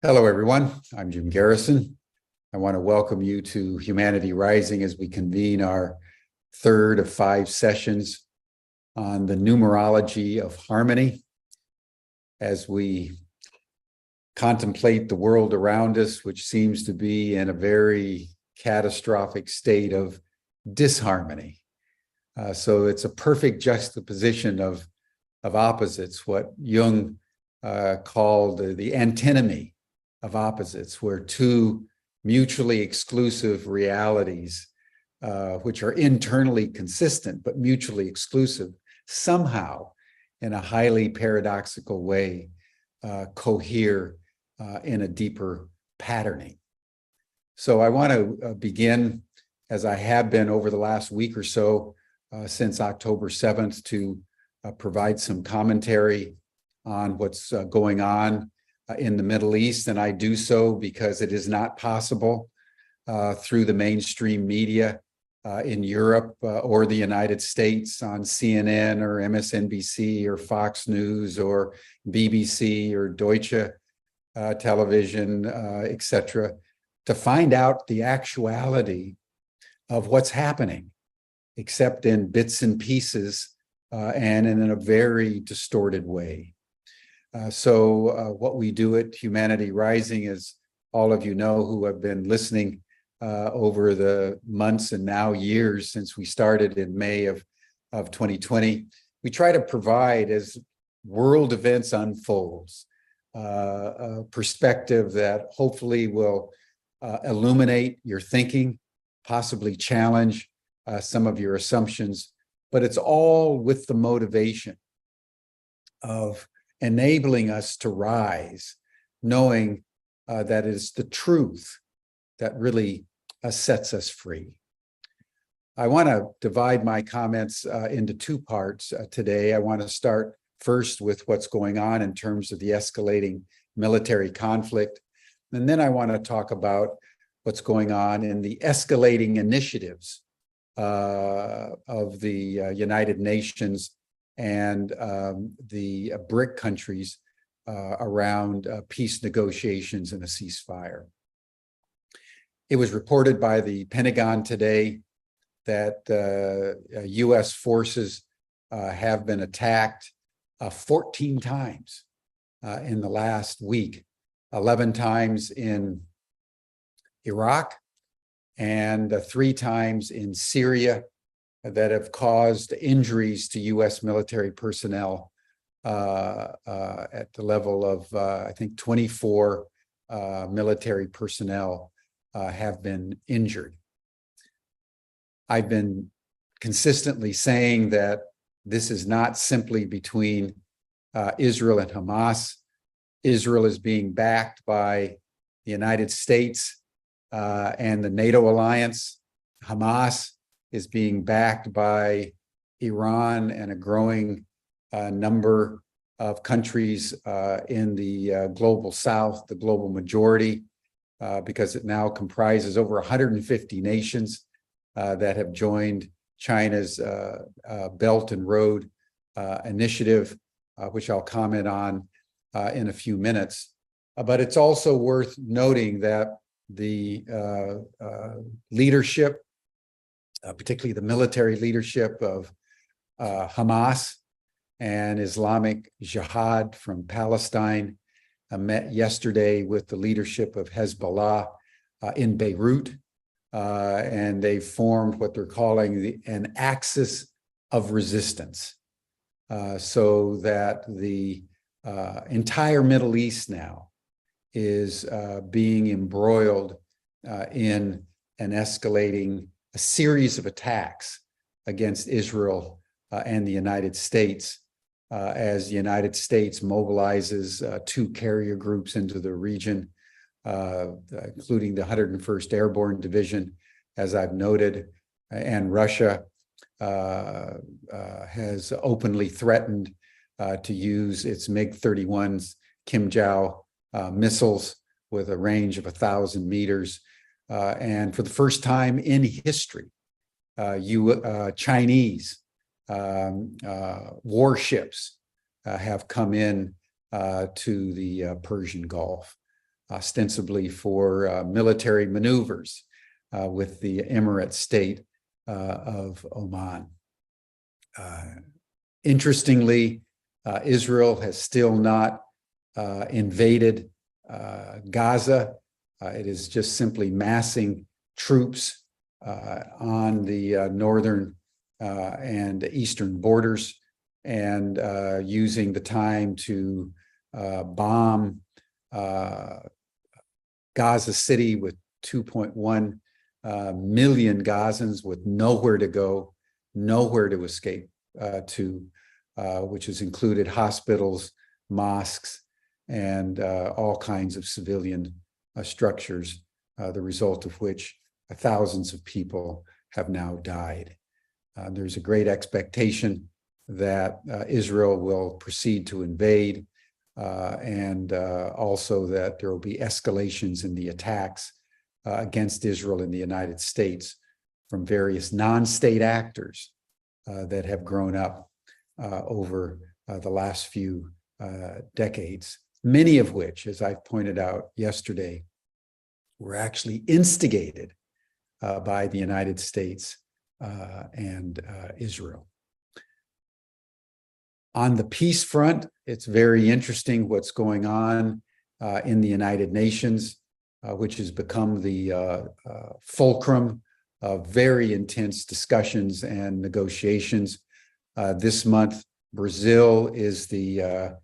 Hello, everyone. I'm Jim Garrison. I want to welcome you to Humanity Rising as we convene our third of 5 sessions on the numerology of harmony. As we contemplate the world around us, which seems to be in a very catastrophic state of disharmony. So it's a perfect juxtaposition of opposites, what Jung called the antinomy of opposites, where two mutually exclusive realities, which are internally consistent but mutually exclusive, somehow in a highly paradoxical way cohere in a deeper patterning. So I want to begin, as I have been over the last week or so, since October 7th, to provide some commentary on what's going on in the Middle East, and I do so because it is not possible through the mainstream media in Europe or the United States on CNN or MSNBC or Fox News or BBC or Deutsche Television, etc., to find out the actuality of what's happening, except in bits and pieces and in a very distorted way. So what we do at Humanity Rising, as all of you know who have been listening over the months and now years since we started in May of 2020, we try to provide, as world events unfolds, a perspective that hopefully will illuminate your thinking, possibly challenge some of your assumptions, but it's all with the motivation of enabling us to rise, knowing that it is the truth that really sets us free. I want to divide my comments into 2 parts today. I want to start first with what's going on in terms of the escalating military conflict, and then I want to talk about what's going on in the escalating initiatives of the United Nations and the BRIC countries around peace negotiations and a ceasefire. It was reported by the Pentagon today that U.S. forces have been attacked 14 times in the last week, 11 times in Iraq and 3 times in Syria, that have caused injuries to U.S. military personnel at the level of, I think, 24 military personnel have been injured. I've been consistently saying that this is not simply between Israel and Hamas. Israel is being backed by the United States and the NATO alliance. Hamas is being backed by Iran and a growing number of countries in the global south, the global majority, because it now comprises over 150 nations that have joined China's Belt and Road Initiative, which I'll comment on in a few minutes. But it's also worth noting that the leadership, particularly the military leadership of Hamas and Islamic Jihad from Palestine, met yesterday with the leadership of Hezbollah in Beirut, and they formed what they're calling an axis of resistance, so that the entire Middle East now is being embroiled in an escalating a series of attacks against Israel and the United States as the United States mobilizes 2 carrier groups into the region, including the 101st Airborne Division, as I've noted, and Russia has openly threatened to use its MiG-31s, Kim-Jow missiles with a range of 1,000 meters. And for the first time in history, Chinese warships have come in to the Persian Gulf. ostensibly for military maneuvers with the Emirate state of Oman. Interestingly, Israel has still not invaded Gaza. It is just simply massing troops on the northern and eastern borders and using the time to bomb Gaza City with 2.1 million Gazans with nowhere to go, nowhere to escape to, which has included hospitals, mosques, and all kinds of civilian structures, the result of which thousands of people have now died. There's a great expectation that Israel will proceed to invade, and also that there will be escalations in the attacks against Israel in the United States from various non-state actors that have grown up over the last few decades, many of which, as I pointed out yesterday, were actually instigated by the United States and Israel. On the peace front, it's very interesting what's going on in the United Nations, which has become the fulcrum of very intense discussions and negotiations. This month, Brazil is the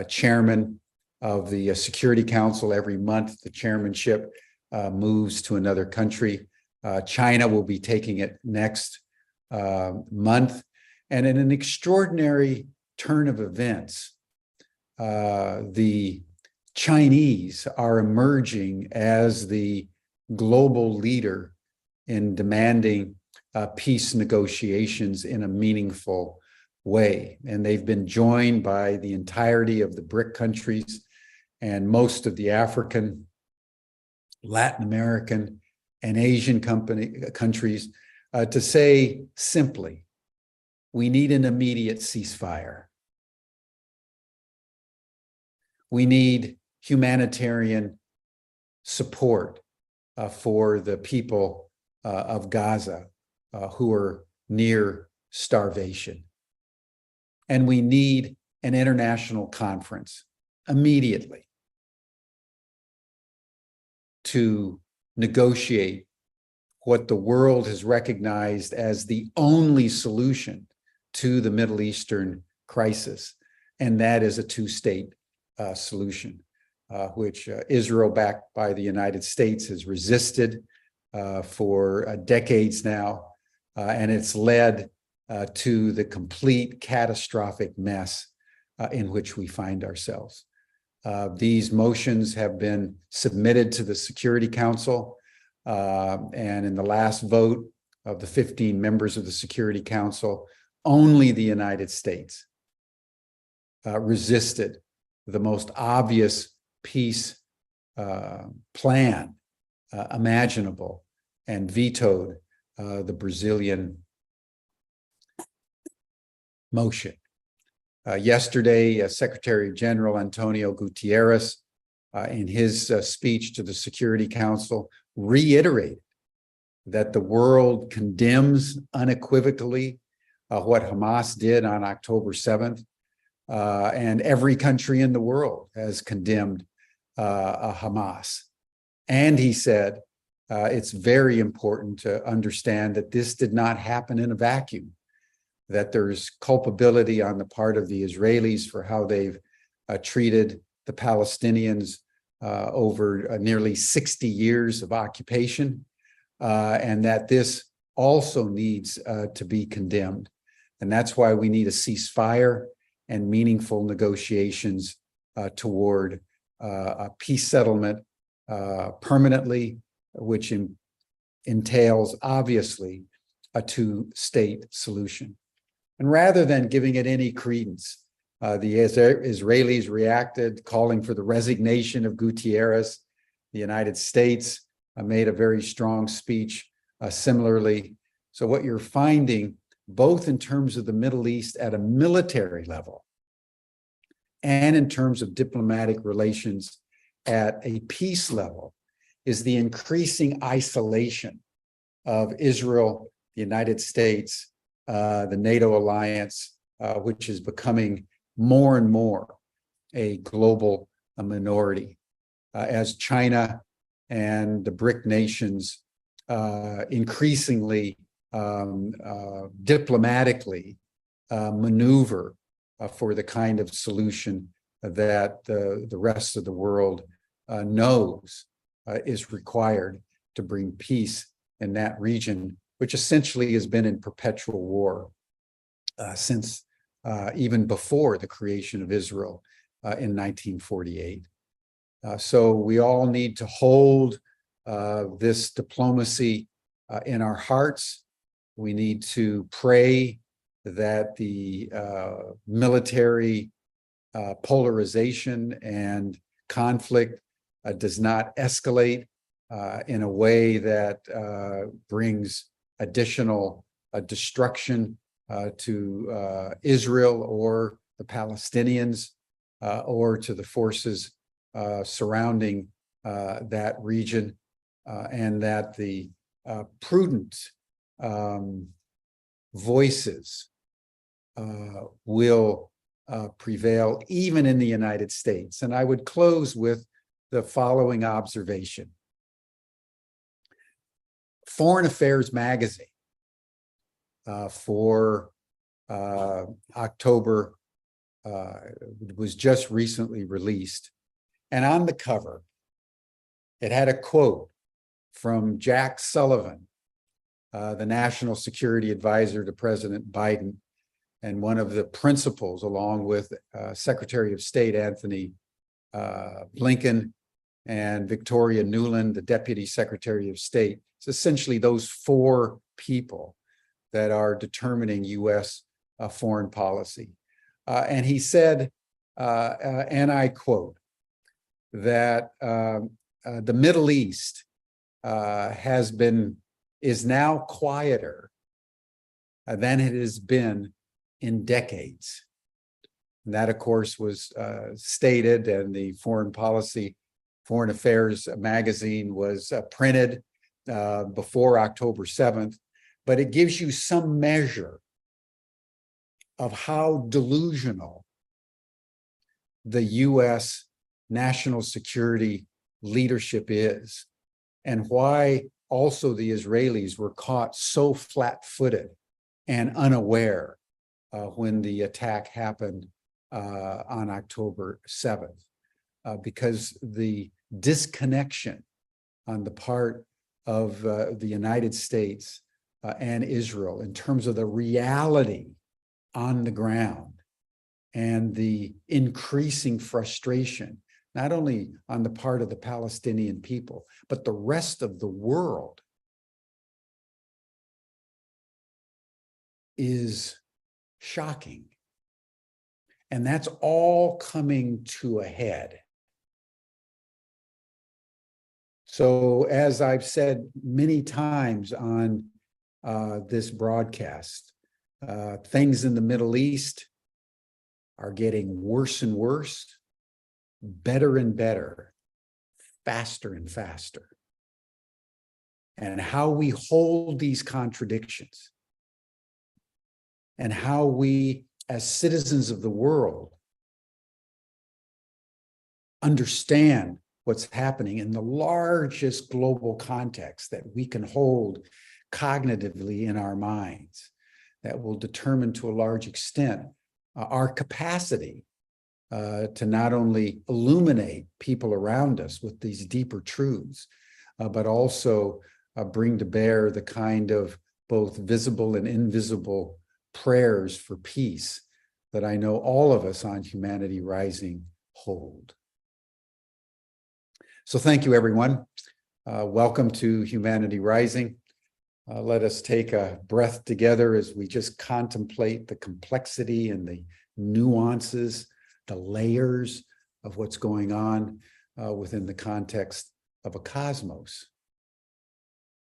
chairman of the Security Council. Every month, the chairmanship moves to another country. China will be taking it next month. And in an extraordinary turn of events, the Chinese are emerging as the global leader in demanding peace negotiations in a meaningful way. And they've been joined by the entirety of the BRIC countries and most of the African, Latin American, and Asian countries to say simply, we need an immediate ceasefire. We need humanitarian support for the people of Gaza who are near starvation. And we need an international conference immediately to negotiate what the world has recognized as the only solution to the Middle Eastern crisis, and that is a two-state solution, which Israel, backed by the United States, has resisted for decades now, and it's led to the complete catastrophic mess in which we find ourselves. These motions have been submitted to the Security Council, and in the last vote of the 15 members of the Security Council, only the United States resisted the most obvious peace plan imaginable and vetoed the Brazilian motion. Yesterday, Secretary General Antonio Guterres, in his speech to the Security Council, reiterated that the world condemns unequivocally what Hamas did on October 7th, and every country in the world has condemned Hamas. And he said, it's very important to understand that this did not happen in a vacuum, that there's culpability on the part of the Israelis for how they've treated the Palestinians over nearly 60 years of occupation, and that this also needs to be condemned. And that's why we need a ceasefire and meaningful negotiations toward a peace settlement permanently, which entails, obviously, a two-state solution. And rather than giving it any credence, the Israelis reacted, calling for the resignation of Guterres. The United States made a very strong speech similarly. So what you're finding, both in terms of the Middle East at a military level and in terms of diplomatic relations at a peace level is the increasing isolation of Israel, the United States, the NATO alliance, which is becoming more and more a global minority, as China and the BRIC nations increasingly diplomatically maneuver for the kind of solution that the rest of the world knows is required to bring peace in that region, which essentially has been in perpetual war since even before the creation of Israel in 1948. So we all need to hold this diplomacy in our hearts. We need to pray that the military polarization and conflict does not escalate in a way that brings additional destruction to Israel or the Palestinians or to the forces surrounding that region, and that the prudent voices will prevail even in the United States. And I would close with the following observation. Foreign Affairs magazine for October was just recently released. And on the cover, it had a quote from Jack Sullivan, the National Security Advisor to President Biden, and one of the principals, along with Secretary of State Anthony Blinken and Victoria Nuland, the Deputy Secretary of State. It's essentially those four people that are determining U.S. Foreign policy. And he said, and I quote, that the Middle East is now quieter than it has been in decades. And that, of course, was stated, and the Foreign Affairs magazine was printed before October 7th, but it gives you some measure of how delusional the U.S. national security leadership is, and why also the Israelis were caught so flat-footed and unaware when the attack happened on October 7th, because the disconnection on the part of the United States and Israel in terms of the reality on the ground and the increasing frustration, not only on the part of the Palestinian people, but the rest of the world, is shocking. And that's all coming to a head. So, as I've said many times on this broadcast, things in the Middle East are getting worse and worse, better and better, faster and faster. And how we hold these contradictions, and how we, as citizens of the world, understand what's happening in the largest global context that we can hold cognitively in our minds, that will determine to a large extent our capacity to not only illuminate people around us with these deeper truths, but also bring to bear the kind of both visible and invisible prayers for peace that I know all of us on Humanity Rising hold. So thank you, everyone. Welcome to Humanity Rising. Let us take a breath together as we just contemplate the complexity and the nuances, the layers of what's going on within the context of a cosmos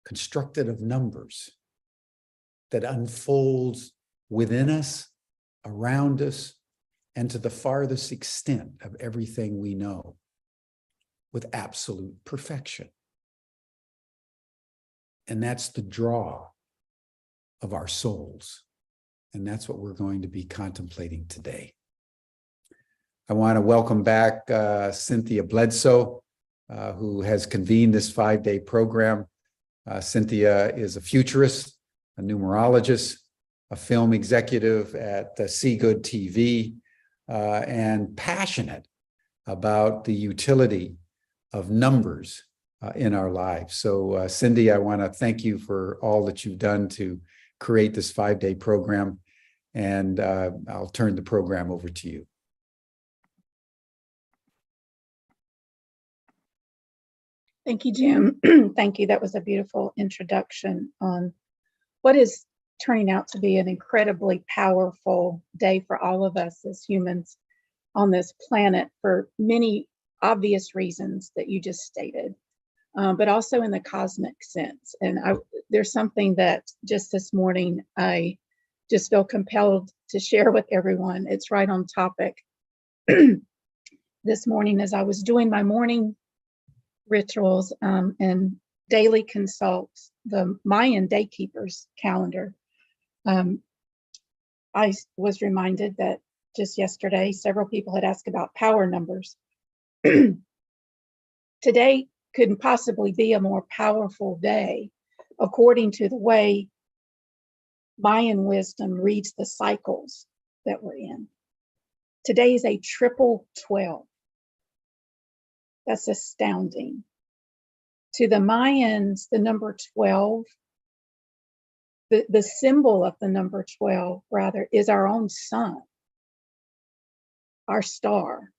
constructed of numbers that unfolds within us, around us, and to the farthest extent of everything we know. with absolute perfection. And that's the draw of our souls. And that's what we're going to be contemplating today. I want to welcome back Cynthia Bledsoe, who has convened this 5-day program. Cynthia is a futurist, a numerologist, a film executive at CGOOD TV, and passionate about the utility of numbers in our lives. So, Cindy, I want to thank you for all that you've done to create this 5-day program, and I'll turn the program over to you. Thank you, Jim. Thank you. That was a beautiful introduction on what is turning out to be an incredibly powerful day for all of us as humans on this planet for many obvious reasons that you just stated, but also in the cosmic sense. And there's something that just this morning I just feel compelled to share with everyone. It's right on topic. This morning, as I was doing my morning rituals and daily consults, the Mayan daykeeper's calendar, I was reminded that just yesterday, several people had asked about power numbers. Today couldn't possibly be a more powerful day, according to the way Mayan wisdom reads the cycles that we're in. Today is a triple 12. That's astounding. To the Mayans, the number 12, the symbol of the number 12, rather, is our own sun, our star.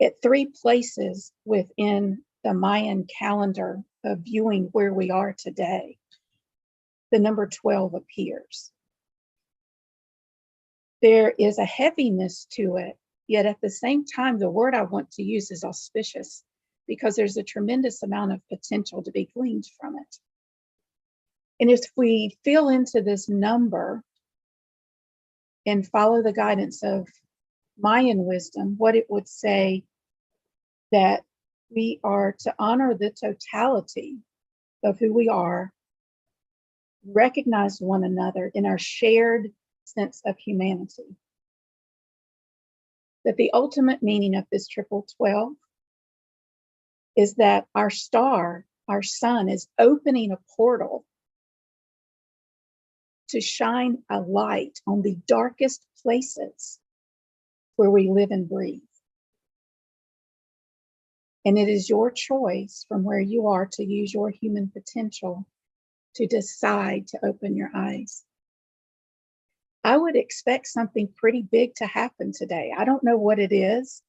At 3 places within the Mayan calendar of viewing where we are today, the number 12 appears. There is a heaviness to it, yet at the same time, the word I want to use is auspicious, because there's a tremendous amount of potential to be gleaned from it. And if we feel into this number and follow the guidance of Mayan wisdom, what it would say that we are to honor the totality of who we are, recognize one another in our shared sense of humanity. That the ultimate meaning of this triple 12 is that our star, our sun, is opening a portal to shine a light on the darkest places where we live and breathe. And it is your choice from where you are to use your human potential to decide to open your eyes. I would expect something pretty big to happen today. I don't know what it is,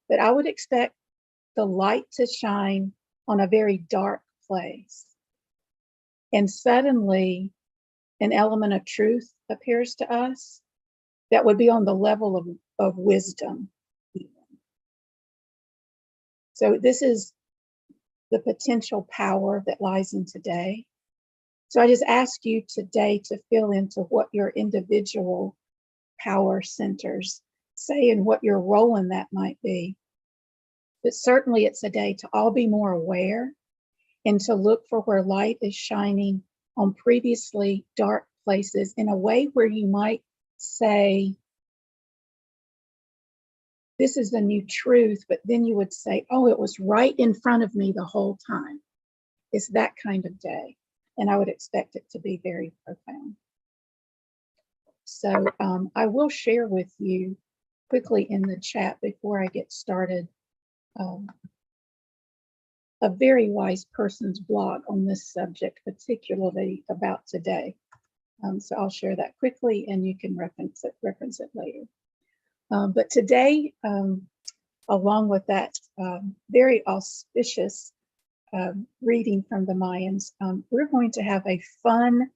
but I would expect the light to shine on a very dark place. And suddenly, an element of truth appears to us that would be on the level of wisdom. Even. So this is the potential power that lies in today. So I just ask you today to feel into what your individual power centers say and what your role in that might be. But certainly it's a day to all be more aware and to look for where light is shining on previously dark places in a way where you might say, this is the new truth, but then you would say, oh, it was right in front of me the whole time. It's that kind of day. And I would expect it to be very profound. So I will share with you quickly in the chat before I get started a very wise person's blog on this subject, particularly about today. So I'll share that quickly and you can reference it later. But today, along with that very auspicious reading from the Mayans, we're going to have a fun,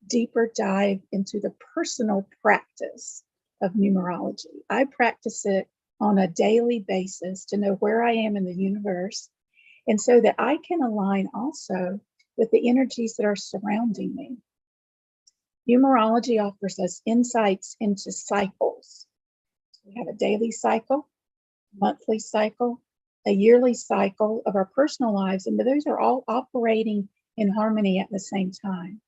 deeper dive into the personal practice of numerology. I practice it on a daily basis to know where I am in the universe, and so that I can align also with the energies that are surrounding me. Numerology offers us insights into cycles. We have a daily cycle, monthly cycle, a yearly cycle of our personal lives, and those are all operating in harmony at the same time.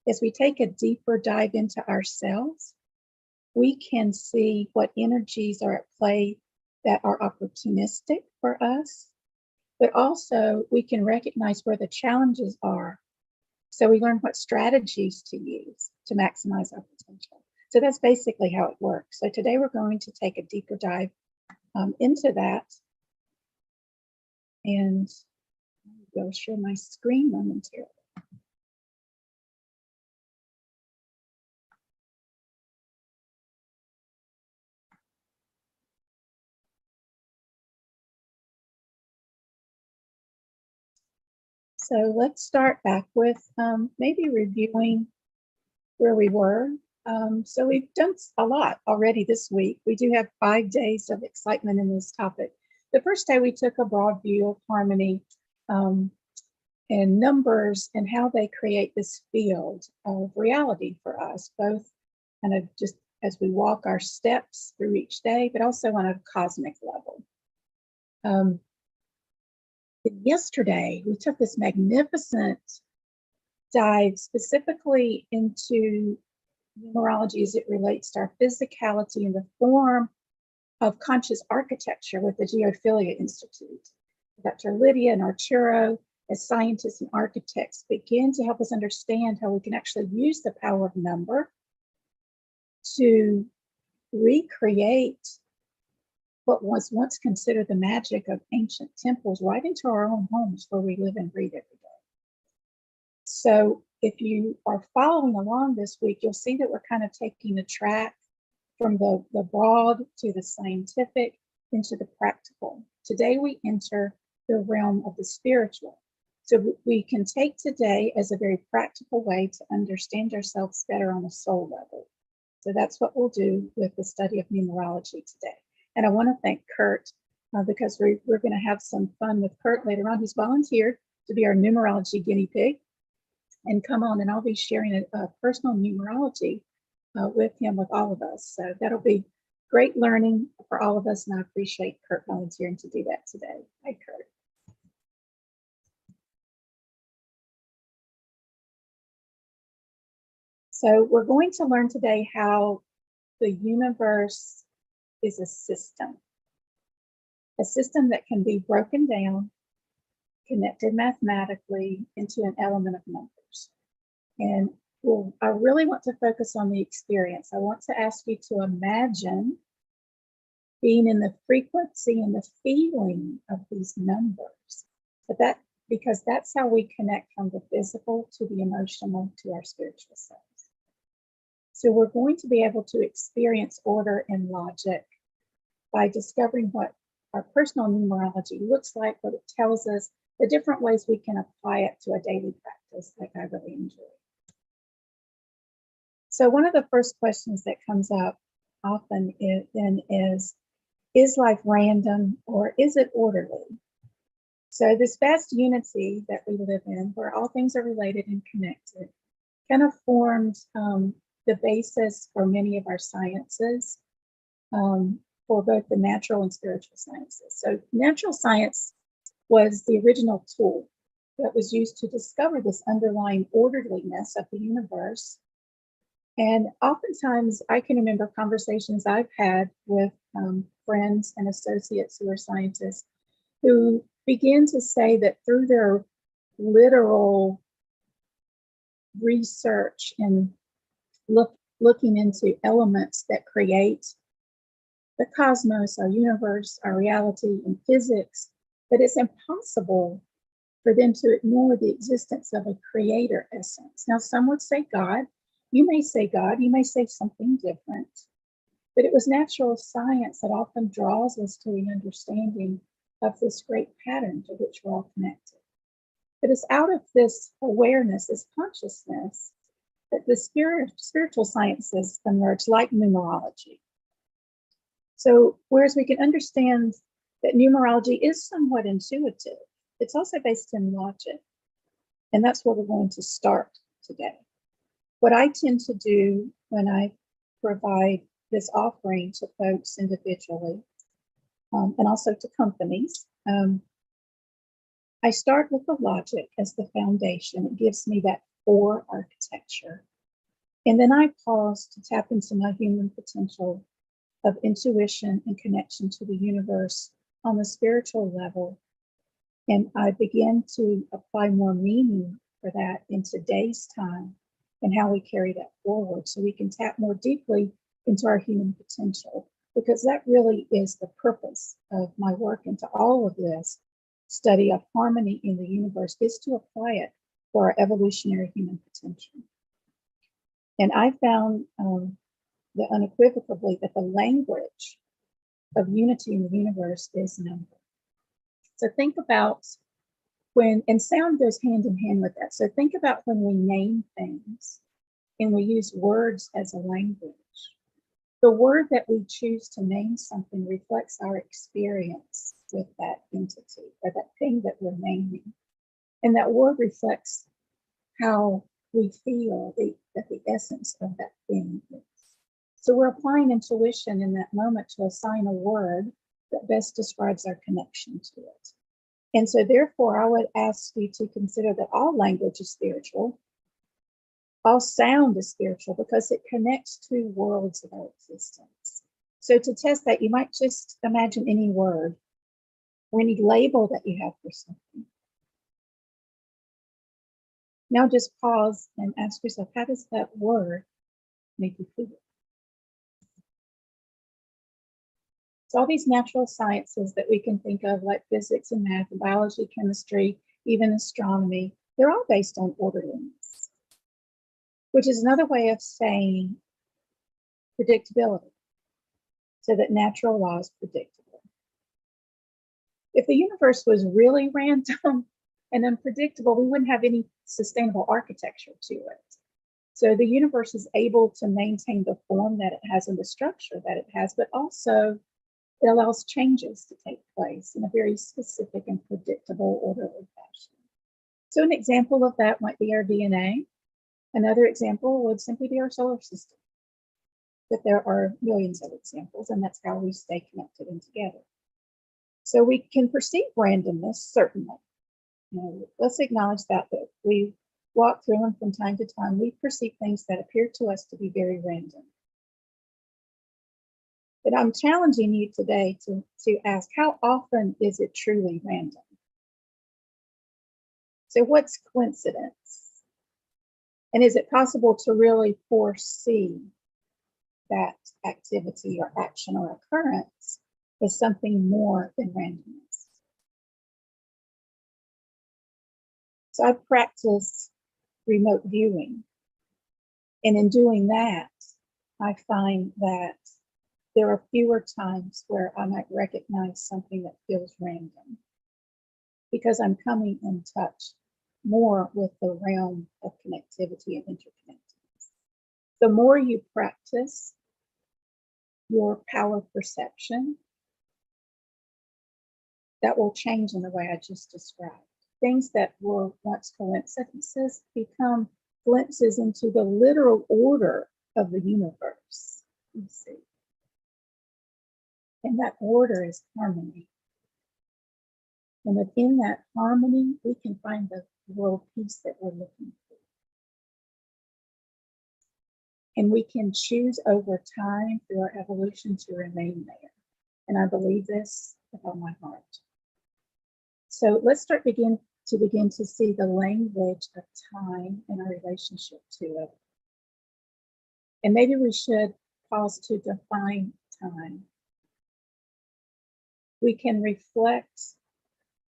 As we take a deeper dive into ourselves, we can see what energies are at play that are opportunistic for us, but also we can recognize where the challenges are. So we learn what strategies to use to maximize our potential. So that's basically how it works. So today we're going to take a deeper dive into that. And I'll share my screen momentarily. So let's start back with maybe reviewing where we were. So we've done a lot already this week. We do have 5 days of excitement in this topic. The first day we took a broad view of harmony and numbers and how they create this field of reality for us, both kind of just as we walk our steps through each day, but also on a cosmic level. Yesterday, we took this magnificent dive specifically into numerology as it relates to our physicality in the form of conscious architecture with the Geophilia Institute. Dr. Lydia and Arturo, as scientists and architects, begin to help us understand how we can actually use the power of number to recreate what was once considered the magic of ancient temples right into our own homes where we live and breathe every day. So if you are following along this week, you'll see that we're kind of taking a track from the broad to the scientific into the practical. Today we enter the realm of the spiritual. So we can take today as a very practical way to understand ourselves better on a soul level. So that's what we'll do with the study of numerology today. And I want to thank Kurt because we're going to have some fun with Kurt later on. He's volunteered to be our numerology guinea pig and come on, and I'll be sharing a personal numerology with him, with all of us. So that'll be great learning for all of us, and I appreciate Kurt volunteering to do that today. Hi, Kurt. So we're going to learn today how the universe is a system that can be broken down, connected mathematically into an element of numbers. And I really want to focus on the experience. I want to ask you to imagine being in the frequency and the feeling of these numbers. Because that's how we connect from the physical to the emotional to our spiritual selves. So we're going to be able to experience order and logic by discovering what our personal numerology looks like, what it tells us, the different ways we can apply it to a daily practice like I really enjoy. So one of the first questions that comes up often is life random or is it orderly? So this vast unity that we live in, where all things are related and connected, kind of formed the basis for many of our sciences, for both the natural and spiritual sciences. So natural science was the original tool that was used to discover this underlying orderliness of the universe. And oftentimes I can remember conversations I've had with friends and associates who are scientists who begin to say that through their literal research and looking into elements that create the cosmos, our universe, our reality, and physics, that it's impossible for them to ignore the existence of a creator essence. Now, some would say God. You may say God, you may say something different, but it was natural science that often draws us to the understanding of this great pattern to which we're all connected. But it's out of this awareness, this consciousness, that the spiritual sciences emerge, like numerology. So whereas we can understand that numerology is somewhat intuitive, it's also based in logic. And that's where we're going to start today. What I tend to do when I provide this offering to folks individually and also to companies. I start with the logic as the foundation. It gives me that core architecture. And then I pause to tap into my human potential of intuition and connection to the universe on the spiritual level. And I begin to apply more meaning for that in today's time and how we carry that forward so we can tap more deeply into our human potential, because that really is the purpose of my work into all of this study of harmony in the universe, is to apply it for our evolutionary human potential. And I found that unequivocally that the language of unity in the universe is number. So think about when, and sound goes hand in hand with that. So think about when we name things and we use words as a language. The word that we choose to name something reflects our experience with that entity or that thing that we're naming. And that word reflects how we feel that the essence of that thing is. So we're applying intuition in that moment to assign a word that best describes our connection to it. And so therefore, I would ask you to consider that all language is spiritual. All sound is spiritual because it connects two worlds of our existence. So to test that, you might just imagine any word or any label that you have for something. Now just pause and ask yourself, how does that word make you feel? So all these natural sciences that we can think of, like physics and math, and biology, chemistry, even astronomy, they're all based on orderliness, which is another way of saying predictability, so that natural law is predictable. If the universe was really random and unpredictable, we wouldn't have any sustainable architecture to it. So the universe is able to maintain the form that it has and the structure that it has, but also it allows changes to take place in a very specific and predictable, orderly fashion. So an example of that might be our DNA. Another example would simply be our solar system. But there are millions of examples, and that's how we stay connected and together. So we can perceive randomness, certainly. Let's acknowledge that we walk through them from time to time. We perceive things that appear to us to be very random. But I'm challenging you today to ask, how often is it truly random? So what's coincidence? And is it possible to really foresee that activity or action or occurrence as something more than randomness? So I practice remote viewing. And in doing that, I find that there are fewer times where I might recognize something that feels random, because I'm coming in touch more with the realm of connectivity and interconnectedness. The more you practice your power perception, that will change in the way I just described. Things that were once coincidences become glimpses into the literal order of the universe. You see. And that order is harmony. And within that harmony, we can find the world peace that we're looking for. And we can choose over time through our evolution to remain there. And I believe this with all my heart. So let's begin to see the language of time and our relationship to it. And maybe we should pause to define time. We can reflect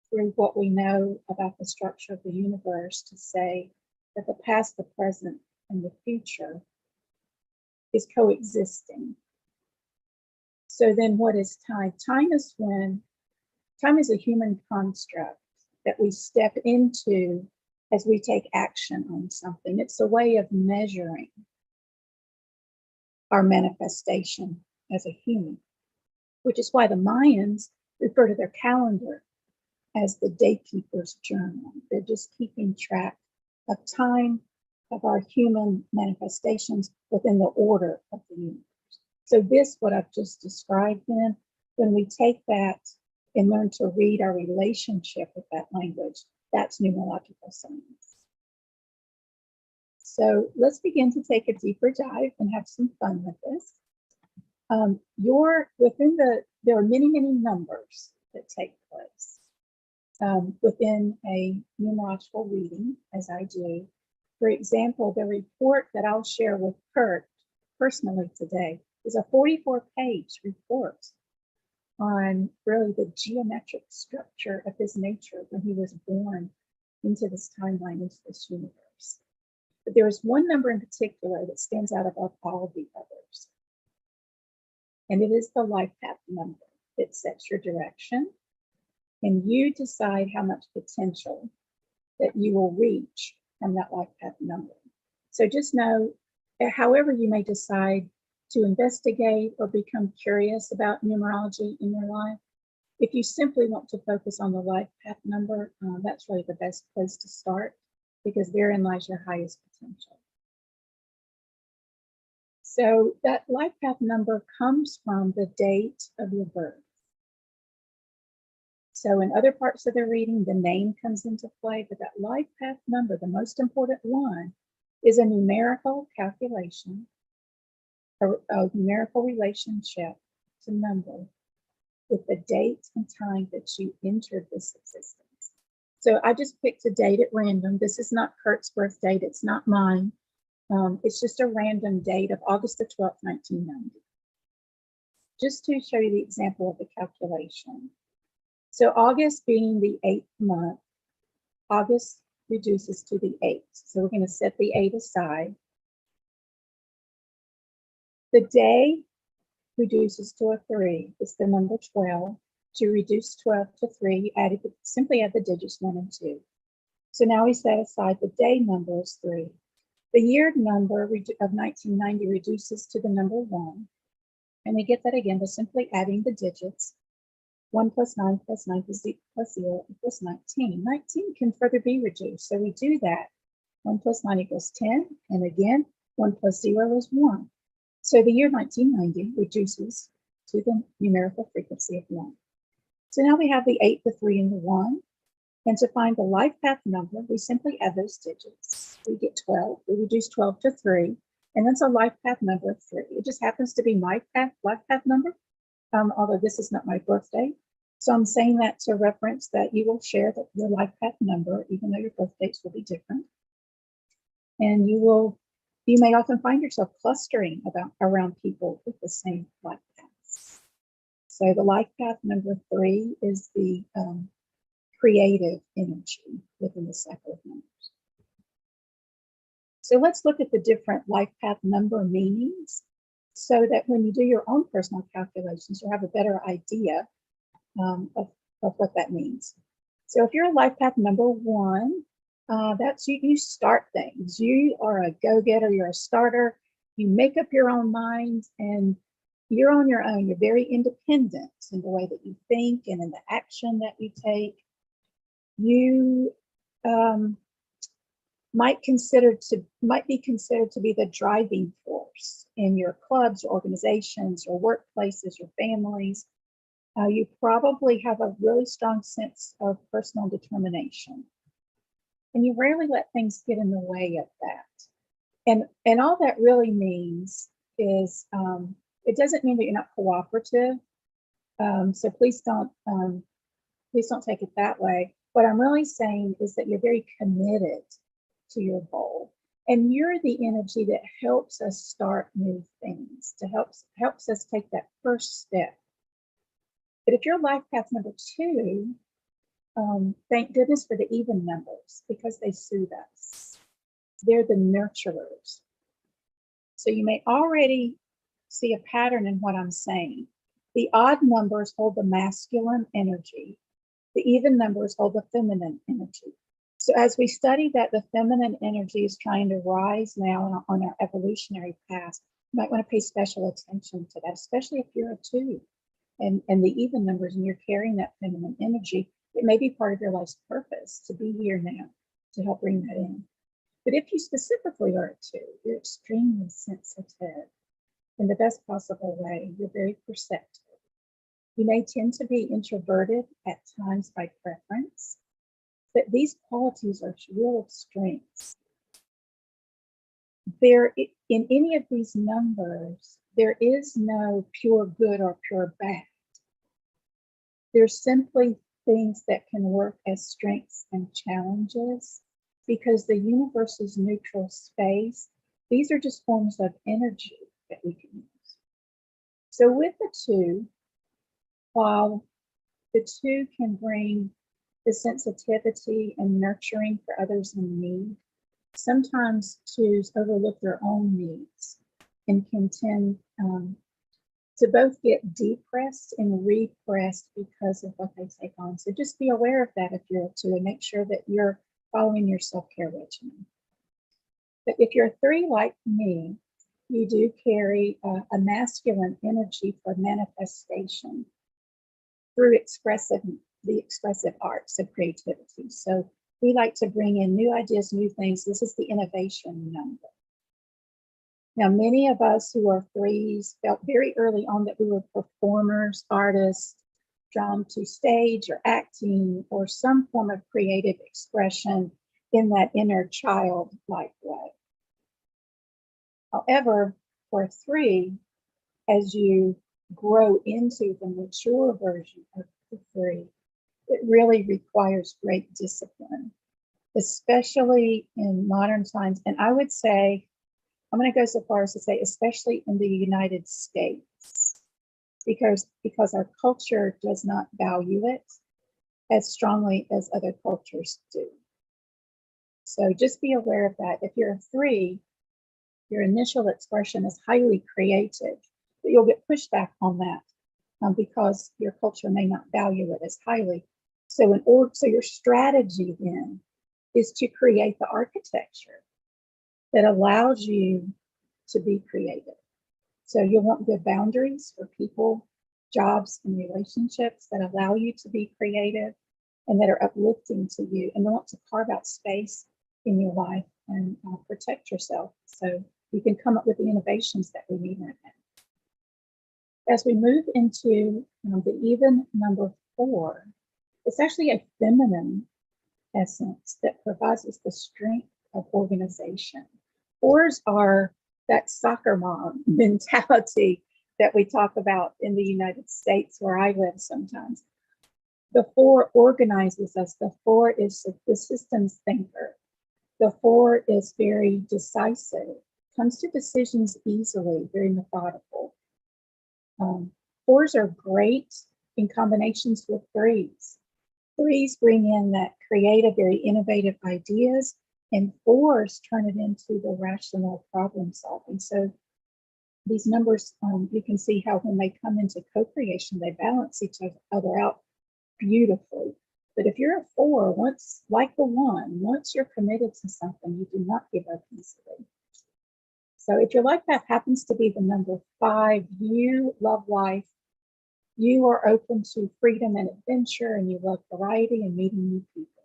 through what we know about the structure of the universe to say that the past, the present, and the future is coexisting. So then what is time? Time is a human construct that we step into as we take action on something. It's a way of measuring our manifestation as a human, which is why the Mayans refer to their calendar as the daykeeper's journal. They're just keeping track of time, of our human manifestations within the order of the universe. So this, what I've just described then, when we take that and learn to read our relationship with that language, that's numerological science. So let's begin to take a deeper dive and have some fun with this. There are many, many numbers that take place within a numerological reading, as I do. For example, the report that I'll share with Kurt personally today is a 44-page report on really the geometric structure of his nature when he was born into this timeline, into this universe. But there is one number in particular that stands out above all of the others. And it is the life path number. It sets your direction, and you decide how much potential that you will reach from that life path number. So just know, however you may decide to investigate or become curious about numerology in your life, if you simply want to focus on the life path number, that's really the best place to start, because therein lies your highest potential. So that life path number comes from the date of your birth. So in other parts of the reading, the name comes into play, but that life path number, the most important one, is a numerical calculation, a numerical relationship to number with the date and time that you entered this existence. So I just picked a date at random. This is not Kurt's birth date. It's not mine. It's just a random date of August the 12th, 1990. Just to show you the example of the calculation. So August being the 8th month, August reduces to the 8th. So we're going to set the 8 aside. The day reduces to a 3. It's the number 12. To reduce 12 to 3, simply add the digits 1 and 2. So now we set aside the day number is 3. The year number of 1990 reduces to the number 1. And we get that again by simply adding the digits. 1 plus 9 plus 9 plus 0 equals 19. 19 can further be reduced. So we do that. 1 plus 9 equals 10. And again, 1 plus 0 is 1. So the year 1990 reduces to the numerical frequency of 1. So now we have the 8, the 3, and the 1. And to find the life path number, we simply add those digits. We get 12. We reduce 12 to 3. And that's a life path number of 3. It just happens to be my life path number, although this is not my birthday. So I'm saying that to reference that you will share your life path number, even though your birth dates will be different. And you may often find yourself clustering around people with the same life paths. So the life path number 3 is the creative energy within the cycle of numbers. So let's look at the different life path number meanings so that when you do your own personal calculations, you'll have a better idea of what that means. So if you're a life path number 1, that's you start things. You are a go-getter, you're a starter, you make up your own mind, and you're on your own. You're very independent in the way that you think and in the action that you take. You might be considered to be the driving force in your clubs, or organizations, or workplaces, or families. You probably have a really strong sense of personal determination, and you rarely let things get in the way of that. And all that really means is it doesn't mean that you're not cooperative. So please don't take it that way. What I'm really saying is that you're very committed to your goal, and you're the energy that helps us start new things, helps us take that first step. But if you're life path number 2, thank goodness for the even numbers, because they soothe us. They're the nurturers. So you may already see a pattern in what I'm saying. The odd numbers hold the masculine energy. The even numbers hold the feminine energy. So as we study that the feminine energy is trying to rise now on our evolutionary path, you might want to pay special attention to that, especially if you're a 2 and the even numbers and you're carrying that feminine energy. It may be part of your life's purpose to be here now to help bring that in. But if you specifically are a 2, you're extremely sensitive in the best possible way. You're very perceptive. You may tend to be introverted at times by preference, but these qualities are real strengths. In any of these numbers, there is no pure good or pure bad. There's simply things that can work as strengths and challenges because the universe is neutral space. These are just forms of energy that we can use. So with the two, while the two can bring the sensitivity and nurturing for others in need, sometimes twos overlook their own needs and can tend to both get depressed and repressed because of what they take on. So just be aware of that if you're a two and make sure that you're following your self-care regimen. But if you're a three like me, you do carry a masculine energy for manifestation through the expressive arts of creativity. So we like to bring in new ideas, new things. This is the innovation number. Now, many of us who are threes felt very early on that we were performers, artists, drawn to stage or acting or some form of creative expression in that inner child-like way. However, for a three, as you grow into the mature version of the three, it really requires great discipline, especially in modern times. And I would say, I'm going to go so far as to say, especially in the United States, because our culture does not value it as strongly as other cultures do. So just be aware of that. If you're a three, your initial expression is highly creative, but you'll get pushback on that because your culture may not value it as highly. So your strategy then is to create the architecture that allows you to be creative. So you'll want good boundaries for people, jobs, and relationships that allow you to be creative and that are uplifting to you. And you want to carve out space in your life and protect yourself so you can come up with the innovations that we need right now. As we move into the even number 4, it's actually a feminine essence that provides us the strength of organization. 4s are that soccer mom mentality that we talk about in the United States where I live sometimes. The 4 organizes us. The 4 is the systems thinker. The 4 is very decisive, comes to decisions easily, very methodical. 4s are great in combinations with 3s. 3s bring in that creative, very innovative ideas, and 4s turn it into the rational problem solving. So these numbers, you can see how when they come into co-creation, they balance each other out beautifully. But if you're a 4, once, like the 1, once you're committed to something, you do not give up easily. So if your life path happens to be the number 5, you love life, you are open to freedom and adventure, and you love variety and meeting new people.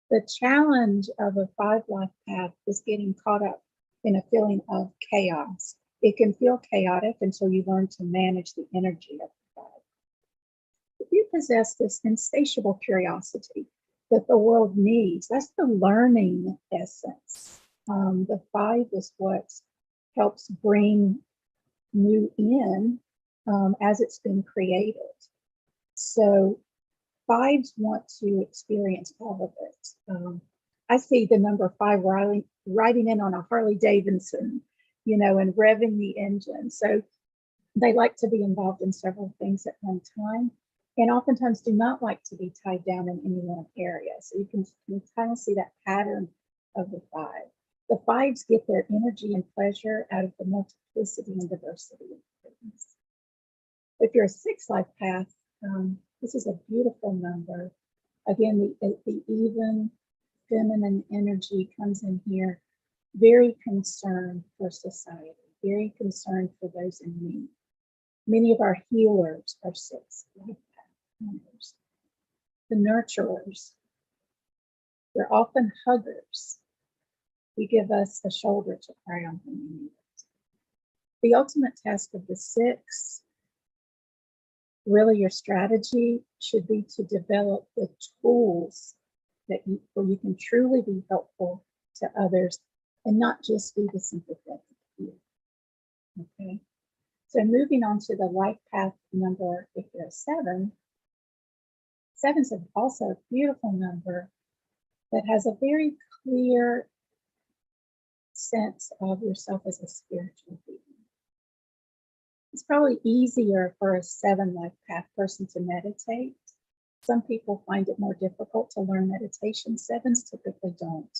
The challenge of a 5 life path is getting caught up in a feeling of chaos. It can feel chaotic until you learn to manage the energy of the 5. If you possess this insatiable curiosity that the world needs, that's the learning essence. The 5 is what helps bring new in as it's been created. So 5s want to experience all of it. I see the number 5 riding in on a Harley Davidson, and revving the engine. So they like to be involved in several things at one time, and oftentimes do not like to be tied down in any one area. So you can kind of see that pattern of the 5. The 5s get their energy and pleasure out of the multiplicity and diversity of things. If you're a 6 life path, this is a beautiful number. Again, the even feminine energy comes in here, very concerned for society, very concerned for those in need. Many of our healers are 6 life path members. The nurturers, they're often huggers. You give us a shoulder to cry on when we need it. The ultimate test of the 6 really your strategy should be to develop the tools that where you can truly be helpful to others and not just be the sympathetic few. Okay. So moving on to the life path number, if you're a 7, 7's also a beautiful number that has a very clear sense of yourself as a spiritual being. It's probably easier for a 7 life path person to meditate. Some people find it more difficult to learn meditation. 7s typically don't.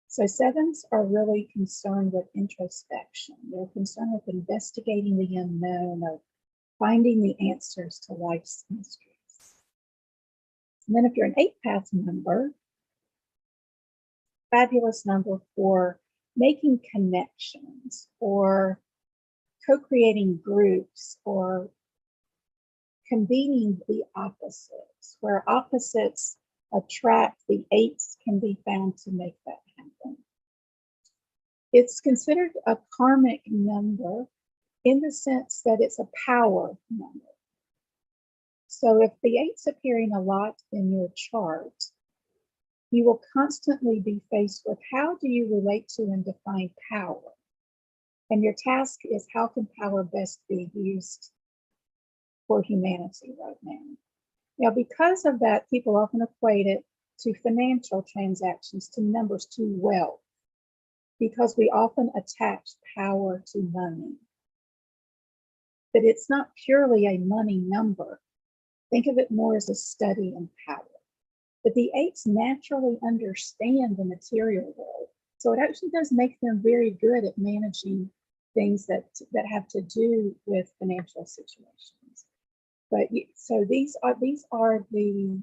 So 7s are really concerned with introspection. They're concerned with investigating the unknown, of finding the answers to life's mysteries. And then if you're an 8 path member, fabulous number for making connections or co-creating groups or convening the opposites. Where opposites attract, the 8s can be found to make that happen. It's considered a karmic number in the sense that it's a power number. So if the 8's appearing a lot in your chart, you will constantly be faced with how do you relate to and define power? And your task is how can power best be used for humanity right now? Now, because of that, people often equate it to financial transactions, to numbers, to wealth, because we often attach power to money. But it's not purely a money number. Think of it more as a study in power. But the 8s naturally understand the material world. So it actually does make them very good at managing things that have to do with financial situations. But so these are the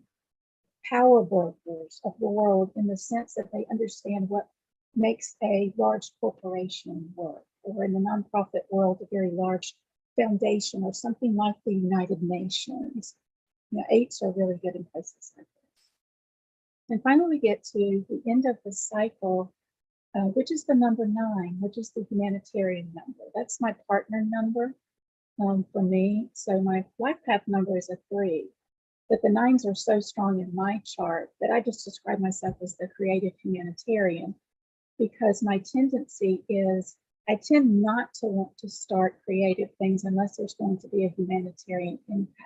power brokers of the world in the sense that they understand what makes a large corporation work, or in the nonprofit world, a very large foundation or something like the United Nations. You know, 8s are really good in places like this. And finally, we get to the end of the cycle, which is the number 9, which is the humanitarian number. That's my partner number for me. So my life path number is a 3, but the 9s are so strong in my chart that I just describe myself as the creative humanitarian, because my tendency is I tend not to want to start creative things unless there's going to be a humanitarian impact.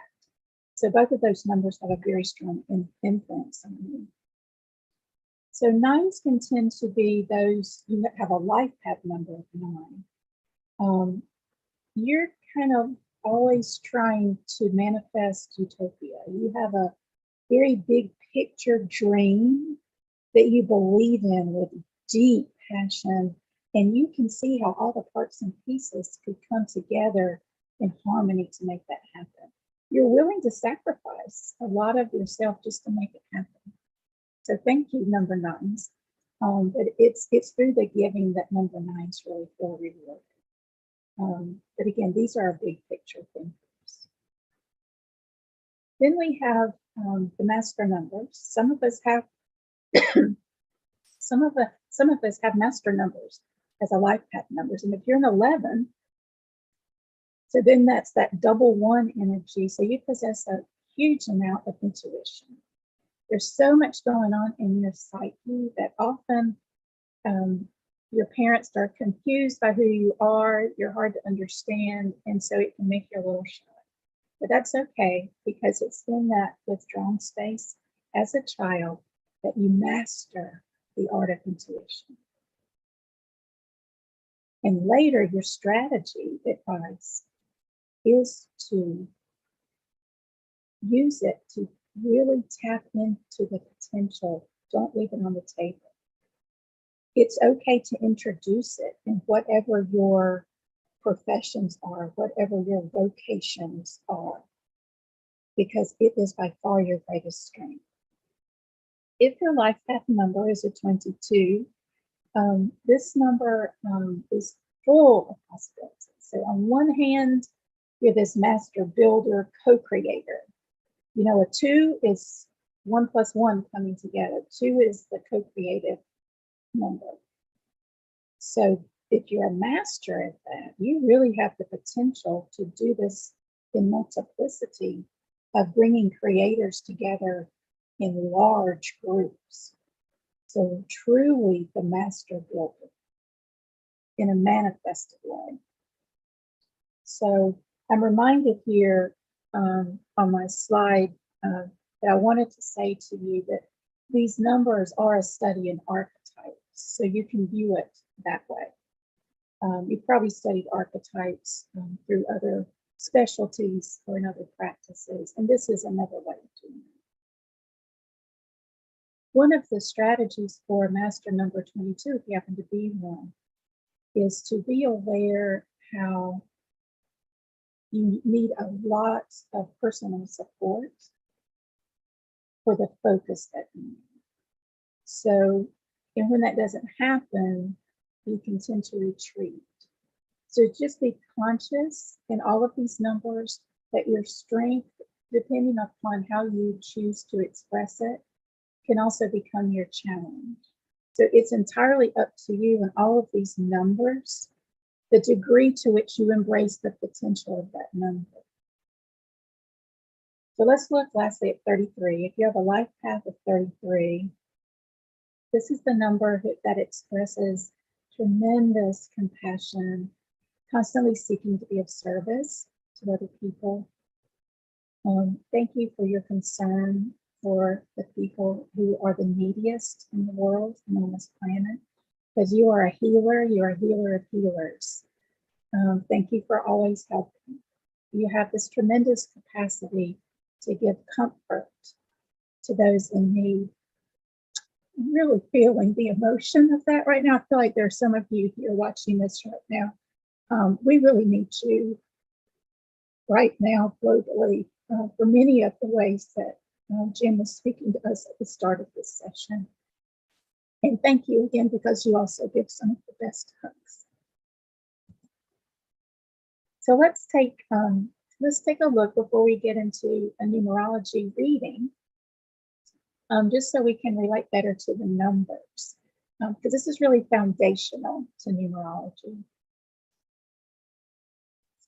So both of those numbers have a very strong influence on me. So 9s can tend to be those, you have a life path number of 9. You're kind of always trying to manifest utopia. You have a very big picture dream that you believe in with deep passion, and you can see how all the parts and pieces could come together in harmony to make that happen. You're willing to sacrifice a lot of yourself just to make it happen. So thank you, number 9s. But it's through the giving that number 9s really feel rewarded. But again, these are our big picture thinkers. Then we have the master numbers. Some of us have some of us have master numbers as a life path numbers. And if you're an 11, so then that's that double 1 energy. So you possess a huge amount of intuition. There's so much going on in your psyche that often your parents are confused by who you are. You're hard to understand, and so it can make you a little shy. But that's okay, because it's in that withdrawn space as a child that you master the art of intuition. And later, your strategy advice is to use it to really tap into the potential. Don't leave it on the table. It's okay to introduce it in whatever your professions are, whatever your vocations are, because it is by far your greatest strength. If your life path number is a 22, this number is full of possibilities. So on one hand, you're this master builder, co-creator. You know, a 2 is 1 + 1 coming together. 2 is the co-creative number. So if you're a master at that, you really have the potential to do this in multiplicity of bringing creators together in large groups. So truly the master builder in a manifested way. So I'm reminded here on my slide that I wanted to say to you that these numbers are a study in archetypes, so you can view it that way. You've probably studied archetypes through other specialties or in other practices, and this is another way of doing it. One of the strategies for master number 22, if you happen to be one, is to be aware how you need a lot of personal support for the focus that you need. So, and when that doesn't happen, you can tend to retreat. So just be conscious in all of these numbers that your strength, depending upon how you choose to express it, can also become your challenge. So it's entirely up to you in all of these numbers, the degree to which you embrace the potential of that number. So let's look lastly at 33. If you have a life path of 33, this is the number that expresses tremendous compassion, constantly seeking to be of service to other people. Thank you for your concern for the people who are the neediest in the world and on this planet, because you are a healer, you're a healer of healers. Thank you for always helping. You have this tremendous capacity to give comfort to those in need. I'm really feeling the emotion of that right now. I feel like there are some of you here watching this right now. We really need you right now globally for many of the ways that Jim was speaking to us at the start of this session. And thank you again, because you also give some of the best hugs. So let's take a look before we get into a numerology reading, just so we can relate better to the numbers, because this is really foundational to numerology.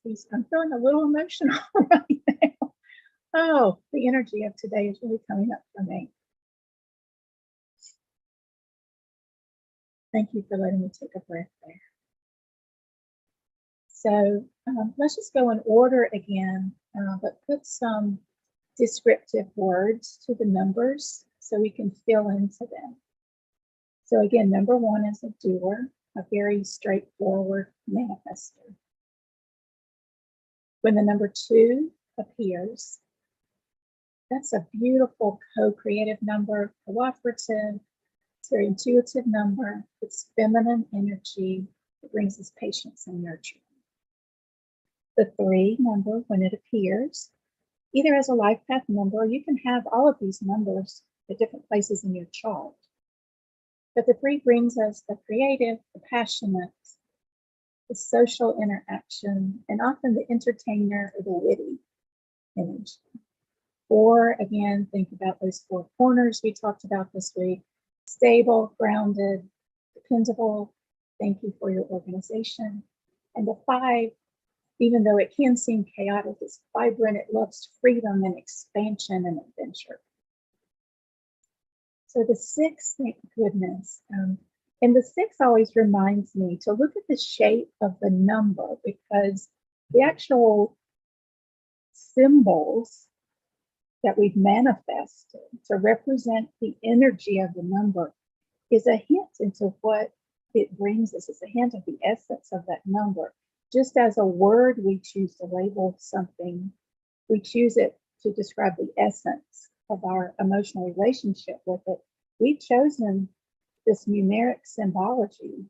I'm feeling a little emotional right now. Oh, the energy of today is really coming up for me. Thank you for letting me take a breath there. So let's just go in order again, but put some descriptive words to the numbers so we can fill into them. So again, number 1 is a doer, a very straightforward manifester. When the number 2 appears, that's a beautiful co-creative number, cooperative. It's a very intuitive number. It's feminine energy. It brings us patience and nurturing. The 3 number, when it appears, either as a life path number, or you can have all of these numbers at different places in your chart. But the 3 brings us the creative, the passionate, the social interaction, and often the entertainer or the witty energy. 4, again, think about those 4 corners we talked about this week. Stable, grounded, dependable. Thank you for your organization. And the 5, even though it can seem chaotic, it's vibrant. It loves freedom and expansion and adventure. So the 6, thank goodness. And the 6 always reminds me to look at the shape of the number, because the actual symbols that we've manifested to represent the energy of the number is a hint into what it brings us. It's a hint of the essence of that number. Just as a word we choose to label something, we choose it to describe the essence of our emotional relationship with it. We've chosen this numeric symbology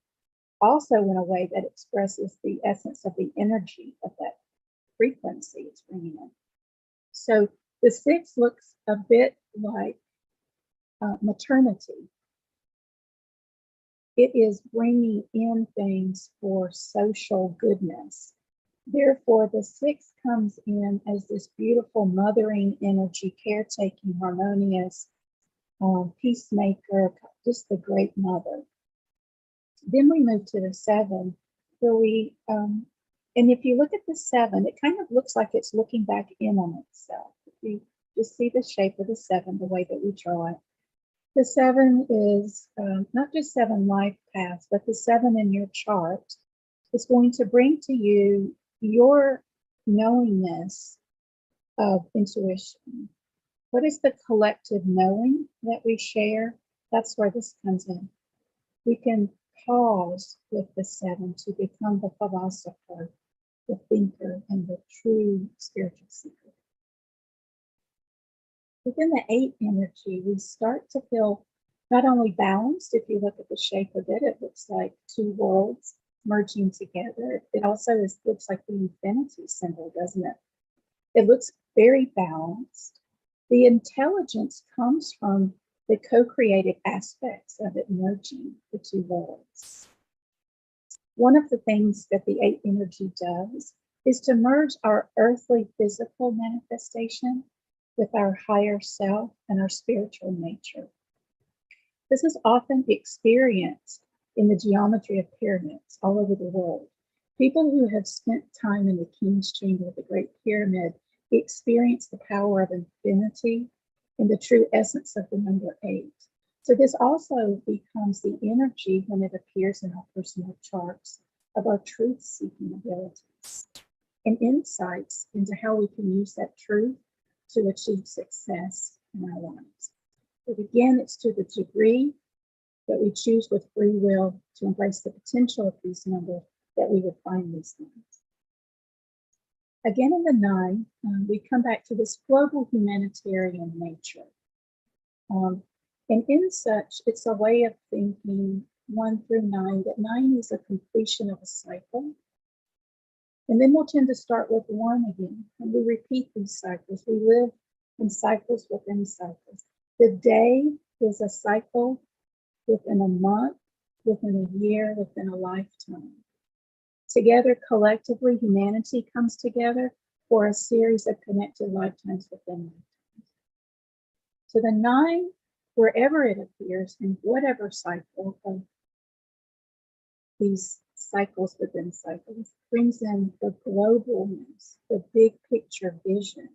also in a way that expresses the essence of the energy of that frequency it's bringing in. So the 6 looks a bit like maternity. It is bringing in things for social goodness. Therefore, the 6 comes in as this beautiful mothering energy, caretaking, harmonious, peacemaker, just the great mother. Then we move to the 7, where we And if you look at the 7, it kind of looks like it's looking back in on itself. If you just see the shape of the 7, the way that we draw it. The 7 is not just 7 life paths, but the 7 in your chart is going to bring to you your knowingness of intuition. What is the collective knowing that we share? That's where this comes in. We can pause with the 7 to become the philosopher, the thinker, and the true spiritual seeker. Within the 8 energy, we start to feel not only balanced. If you look at the shape of it, it looks like 2 worlds merging together. It also looks like the infinity symbol, doesn't it? It looks very balanced. The intelligence comes from the co-creative aspects of it merging the 2 worlds. One of the things that the 8 energy does is to merge our earthly physical manifestation with our higher self and our spiritual nature. This is often experienced in the geometry of pyramids all over the world. People who have spent time in the King's Chamber of the Great Pyramid experience the power of infinity and the true essence of the number 8. So this also becomes the energy when it appears in our personal charts of our truth-seeking abilities and insights into how we can use that truth to achieve success in our lives. But again, it's to the degree that we choose with free will to embrace the potential of these numbers that we would find these things. Again, in the 9, we come back to this global humanitarian nature. And in such, it's a way of thinking 1 through 9, that 9 is a completion of a cycle. And then we'll tend to start with 1 again, and we repeat these cycles. We live in cycles within cycles. The day is a cycle within a month, within a year, within a lifetime. Together, collectively, humanity comes together for a series of connected lifetimes within lifetimes. So the 9, wherever it appears, in whatever cycle of these cycles within cycles, brings in the globalness, the big picture vision,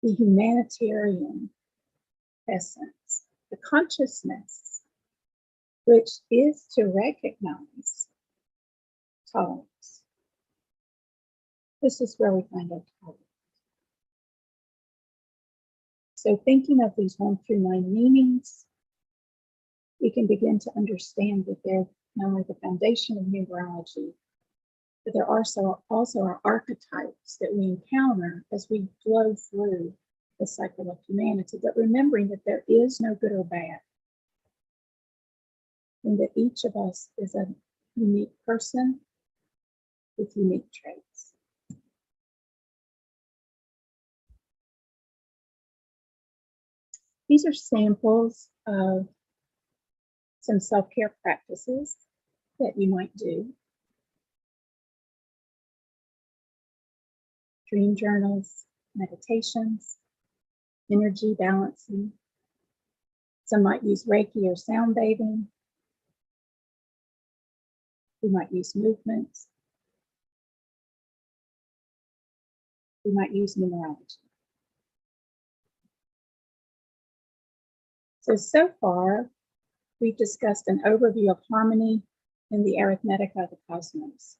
the humanitarian essence, the consciousness, which is to recognize tolerance. This is where we find our tolerance. So thinking of these 1 through 9 meanings, we can begin to understand that they're not only the foundation of numerology, but there are also our archetypes that we encounter as we flow through the cycle of humanity, but remembering that there is no good or bad, and that each of us is a unique person with unique traits. These are samples of some self-care practices that you might do. Dream journals, meditations, energy balancing. Some might use Reiki or sound bathing. We might use movements. We might use numerology. So far, we've discussed an overview of harmony in the arithmetic of the cosmos.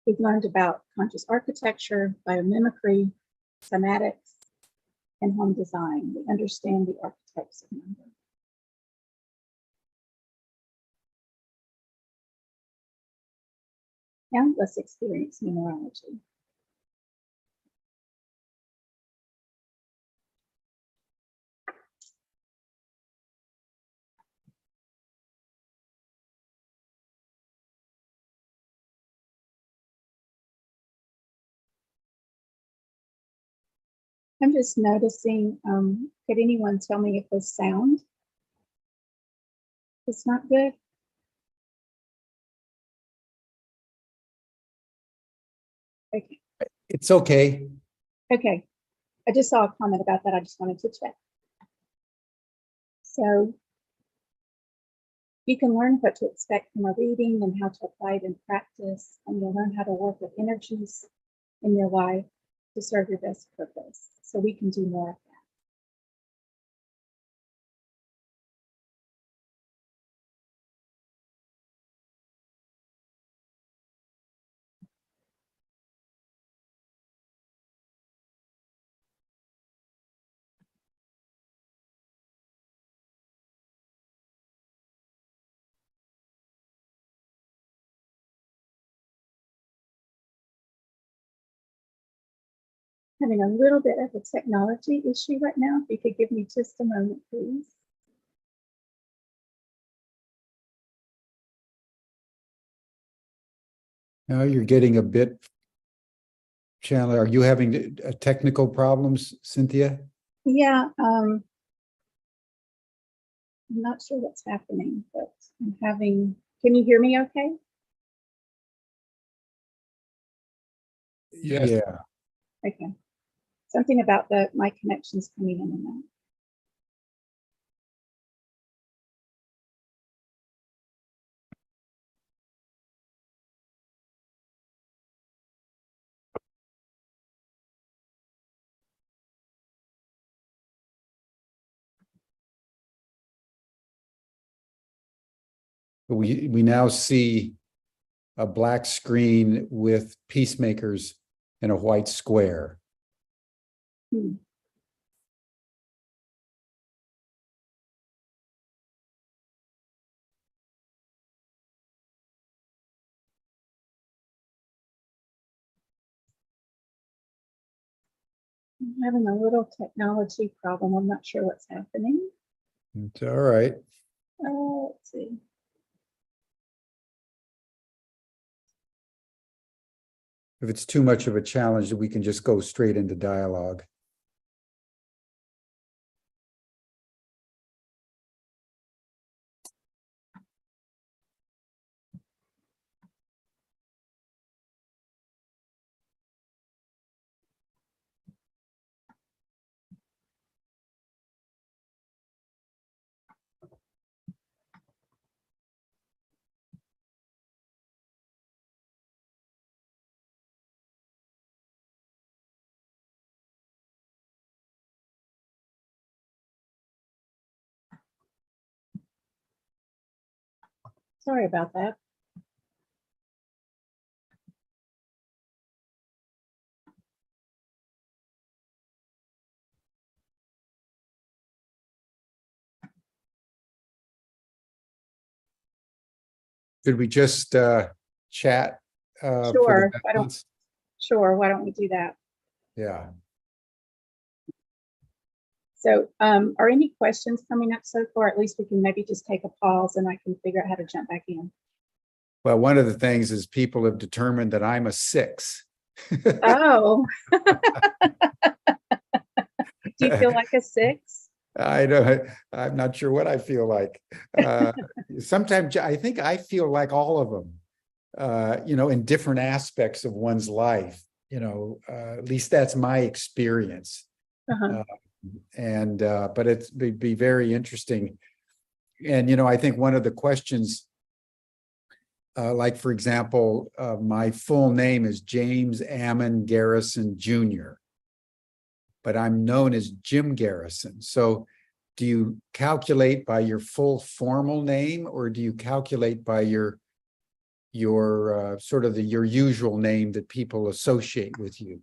We've learned about conscious architecture, biomimicry, somatics, and home design. We understand the archetypes of number. Now let's experience numerology. I'm just noticing, could anyone tell me if the sound is not good? Okay. It's okay. Okay. I just saw a comment about that. I just wanted to check. So You can learn what to expect from a reading and how to apply it in practice, and you'll learn how to work with energies in your life to serve your best purpose. So we can do more of that. Having a little bit of a technology issue right now. If you could give me just a moment, please. Now you're getting a bit, Chandler, are you having technical problems, Cynthia? Yeah, I'm not sure what's happening, but I'm having, can you hear me okay? Yes. Yeah. Okay. Something about my connections coming in and out. We now see a black screen with peacemakers in a white square. Hmm. I'm having a little technology problem. I'm not sure what's happening. It's all right. Let's see. If it's too much of a challenge, we can just go straight into dialogue. Sorry about that. Could we just chat? Sure. Sure. Why don't we do that? Yeah. So are any questions coming up so far? At least we can maybe just take a pause and I can figure out how to jump back in. Well, one of the things is people have determined that I'm a 6. Oh. Do you feel like a 6? I'm not sure what I feel like. Sometimes I think I feel like all of them, in different aspects of one's life, at least that's my experience. Uh-huh. But it'd be very interesting. And, I think one of the questions, like, for example, my full name is James Ammon Garrison Jr., but I'm known as Jim Garrison. So do you calculate by your full formal name, or do you calculate by your sort of your usual name that people associate with you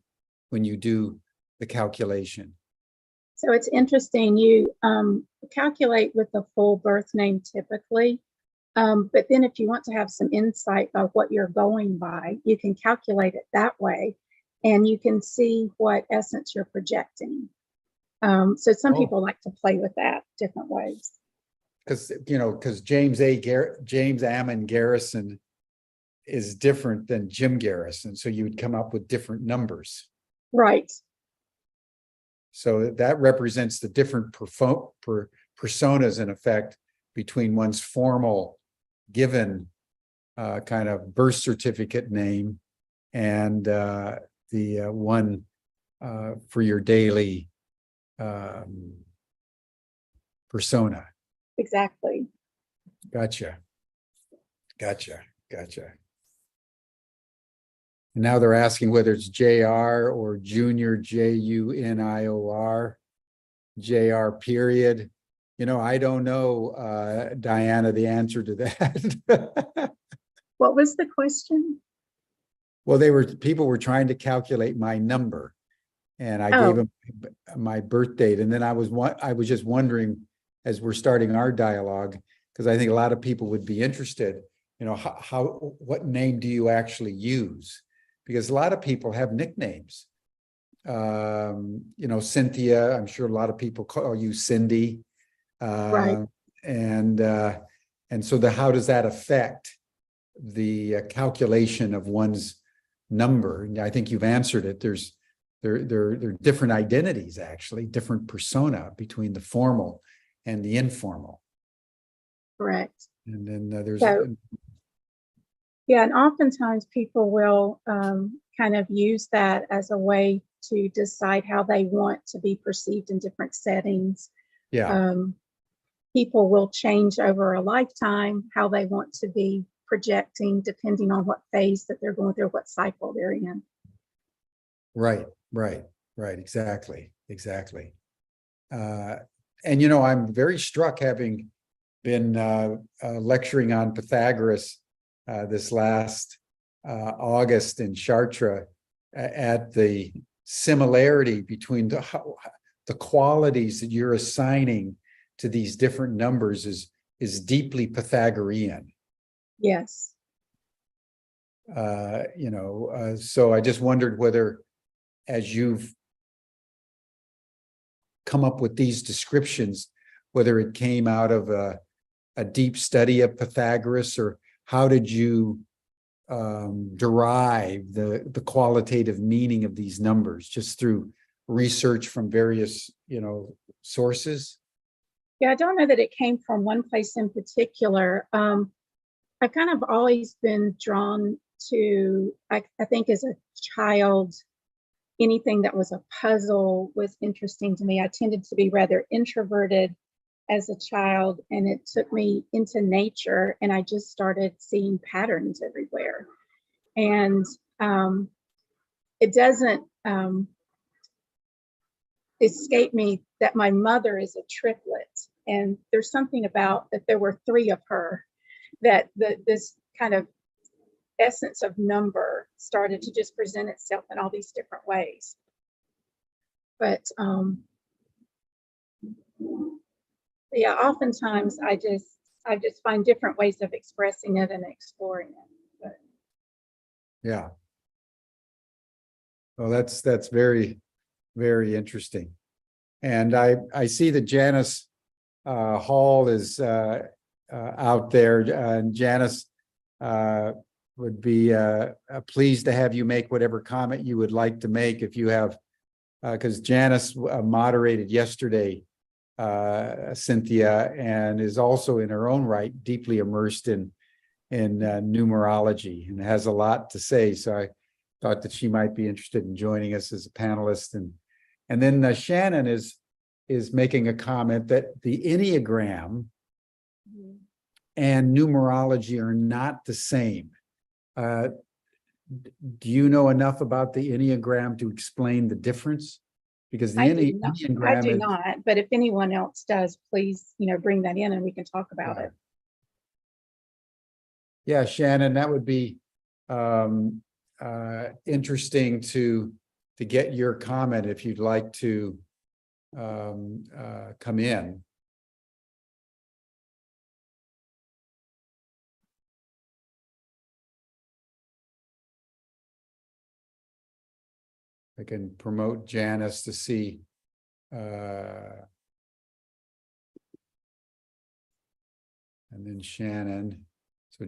when you do the calculation? So it's interesting. You calculate with the full birth name typically, but then if you want to have some insight of what you're going by, you can calculate it that way, and you can see what essence you're projecting. So some people like to play with that different ways. Because James Ammon Garrison is different than Jim Garrison, so you would come up with different numbers. Right. So that represents the different personas, in effect, between one's formal given kind of birth certificate name and the one for your daily persona. Exactly. Gotcha. Gotcha. Gotcha. And now they're asking whether it's JR or Junior, JUNIOR, JR period. You know, I don't know, Diana, the answer to that. What was the question? Well, people were trying to calculate my number, and I gave them my birth date. And then I was just wondering, as we're starting our dialogue, because I think a lot of people would be interested, you know, what name do you actually use? Because a lot of people have nicknames. You know, Cynthia, I'm sure a lot of people call you Cindy. Right. And so how does that affect the calculation of one's number? And I think you've answered it. There are different identities, actually, different persona between the formal and the informal. Correct. And then there's yeah, and oftentimes people will kind of use that as a way to decide how they want to be perceived in different settings. yeah. People will change over a lifetime how they want to be projecting, depending on what phase that they're going through, what cycle they're in. Right. Exactly. And, you know, I'm very struck, having been lecturing on Pythagoras this last August in Chartres, at the similarity between the qualities that you're assigning to these different numbers is deeply Pythagorean. Yes. You know, so I just wondered whether, as you've come up with these descriptions, whether it came out of a deep study of Pythagoras, or how did you derive the qualitative meaning of these numbers, just through research from various, you know, sources? Yeah, I don't know that it came from one place in particular. I've kind of always been drawn to, I think as a child, anything that was a puzzle was interesting to me. I tended to be rather introverted as a child, and it took me into nature, and I just started seeing patterns everywhere. And it doesn't escape me that my mother is a triplet, and there's something about that there were three of her, that this kind of essence of number started to just present itself in all these different ways. But yeah, oftentimes I just find different ways of expressing it and exploring it. But. Yeah. Well, that's very, very interesting. And I see that Janice Hall is out there, and Janice would be pleased to have you make whatever comment you would like to make, if you have, because Janice moderated yesterday, Cynthia, and is also in her own right deeply immersed in numerology, and has a lot to say. So I thought that she might be interested in joining us as a panelist. And then Shannon is making a comment that the Enneagram and numerology are not the same. Do you know enough about the Enneagram to explain the difference? Because the Enneagram, I do not, but if anyone else does, please, bring that in and we can talk about it. Yeah, Shannon, that would be interesting to get your comment if you'd like to come in. I can promote Janice to see. And then Shannon. So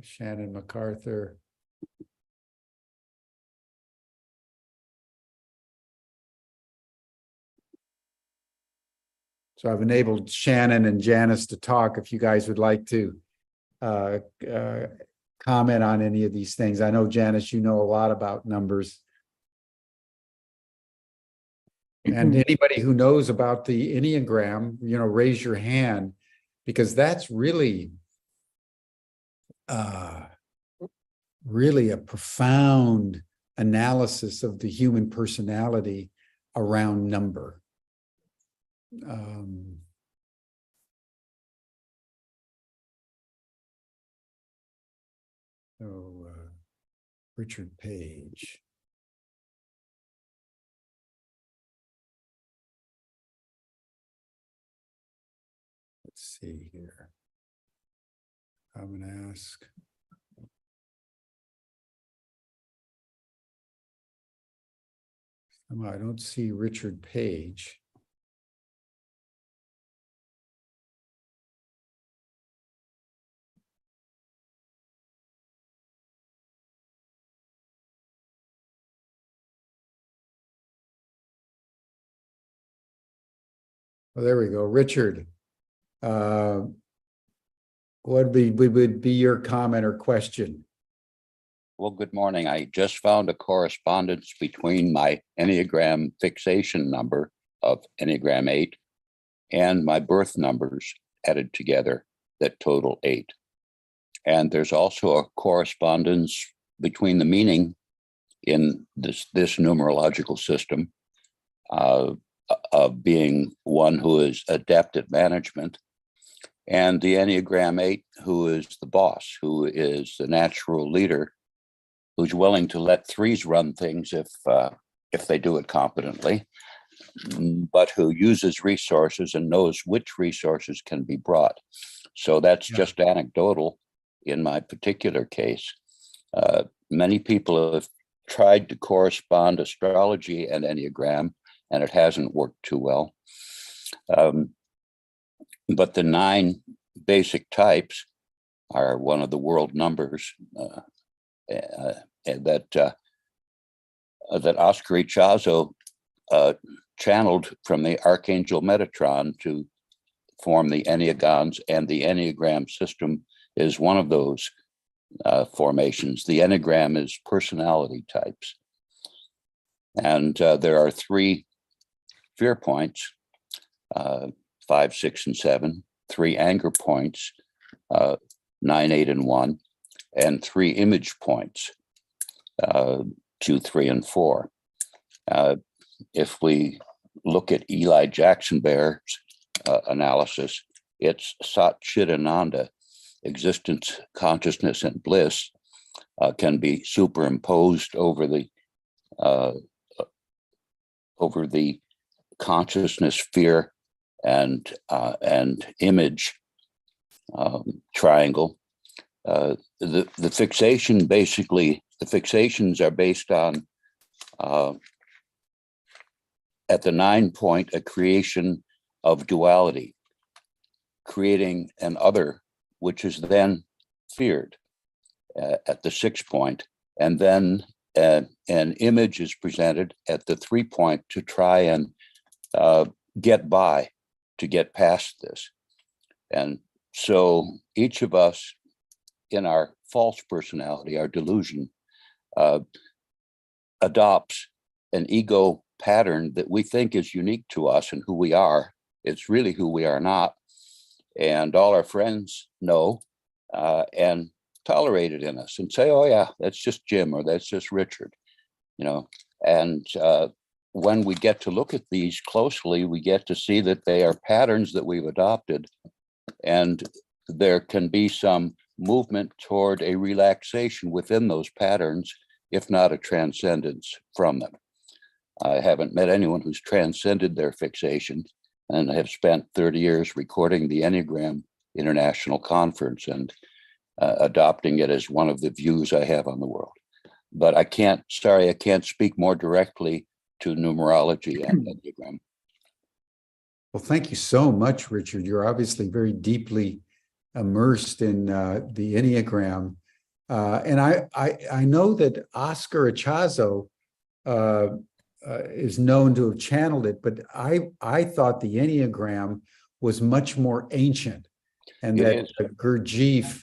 Shannon MacArthur. So I've enabled Shannon and Janice to talk if you guys would like to comment on any of these things. I know, Janice, you know a lot about numbers. And anybody who knows about the Enneagram, raise your hand. because that's really really a profound analysis of the human personality around number. Richard Page. Let's see here. I'm going to ask. I don't see Richard Page. Well, there we go. Richard, what would be your comment or question? Well, good morning. I just found a correspondence between my Enneagram fixation number of Enneagram 8 and my birth numbers added together that total 8. And there's also a correspondence between the meaning in this numerological system of being one who is adept at management, and the Enneagram 8, who is the boss, who is the natural leader, who's willing to let 3s run things if they do it competently, but who uses resources and knows which resources can be brought. So that's just anecdotal in my particular case. Many people have tried to correspond astrology and Enneagram, and it hasn't worked too well. But the 9 basic types are one of the world numbers that Oscar Ichazo channeled from the Archangel Metatron to form the Enneagons, and the Enneagram system is one of those formations. The Enneagram is personality types. And there are 3 fear points, 5, 6, and 7, 3 anger points, 9, 8, and 1, and 3 image points, 2, 3, and 4. If we look at Eli Jackson-Bear's analysis, it's Sat Chit Ananda, existence, consciousness, and bliss, can be superimposed over the consciousness, fear, and image triangle. The fixation, basically, the fixations are based on at the 9 point, a creation of duality, creating an other, which is then feared at the 6 point, and then an image is presented at the 3 point to try and get by, to get past this. And so each of us in our false personality, our delusion, adopts an ego pattern that we think is unique to us and who we are. It's really who we are not. And all our friends know and tolerate it in us and say, oh yeah, that's just Jim, or that's just Richard, you know. And when we get to look at these closely, we get to see that they are patterns that we've adopted, and there can be some movement toward a relaxation within those patterns, if not a transcendence from them. I haven't met anyone who's transcended their fixation, and I have spent 30 years recording the Enneagram International Conference and adopting it as one of the views I have on the world. But I can't speak more directly to numerology and Enneagram. Well, thank you so much, Richard. You're obviously very deeply immersed in the Enneagram. And I know that Oscar Ichazo is known to have channeled it, but I thought the Enneagram was much more ancient, and that Gurdjieff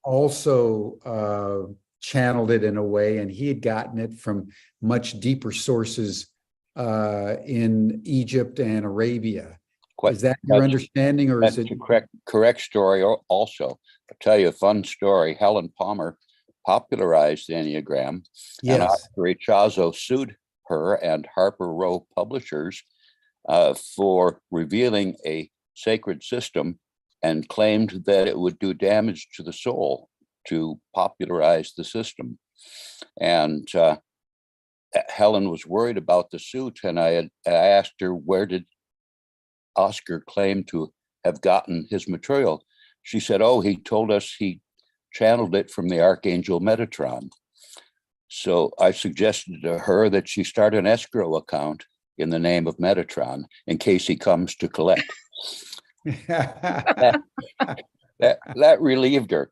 also channeled it in a way, and he had gotten it from much deeper sources in Egypt and Arabia. Quite, Is that your understanding, or is that's it? a correct story also. I'll tell you a fun story. Helen Palmer popularized the Enneagram, and Yes. Oscar Ichazo sued her and Harper Row Publishers for revealing a sacred system and claimed that it would do damage to the soul to popularize the system. And Helen was worried about the suit, and I asked her, where did Oscar claim to have gotten his material? She said, oh, he told us he channeled it from the Archangel Metatron. So I suggested to her that she start an escrow account in the name of Metatron in case he comes to collect. that relieved her,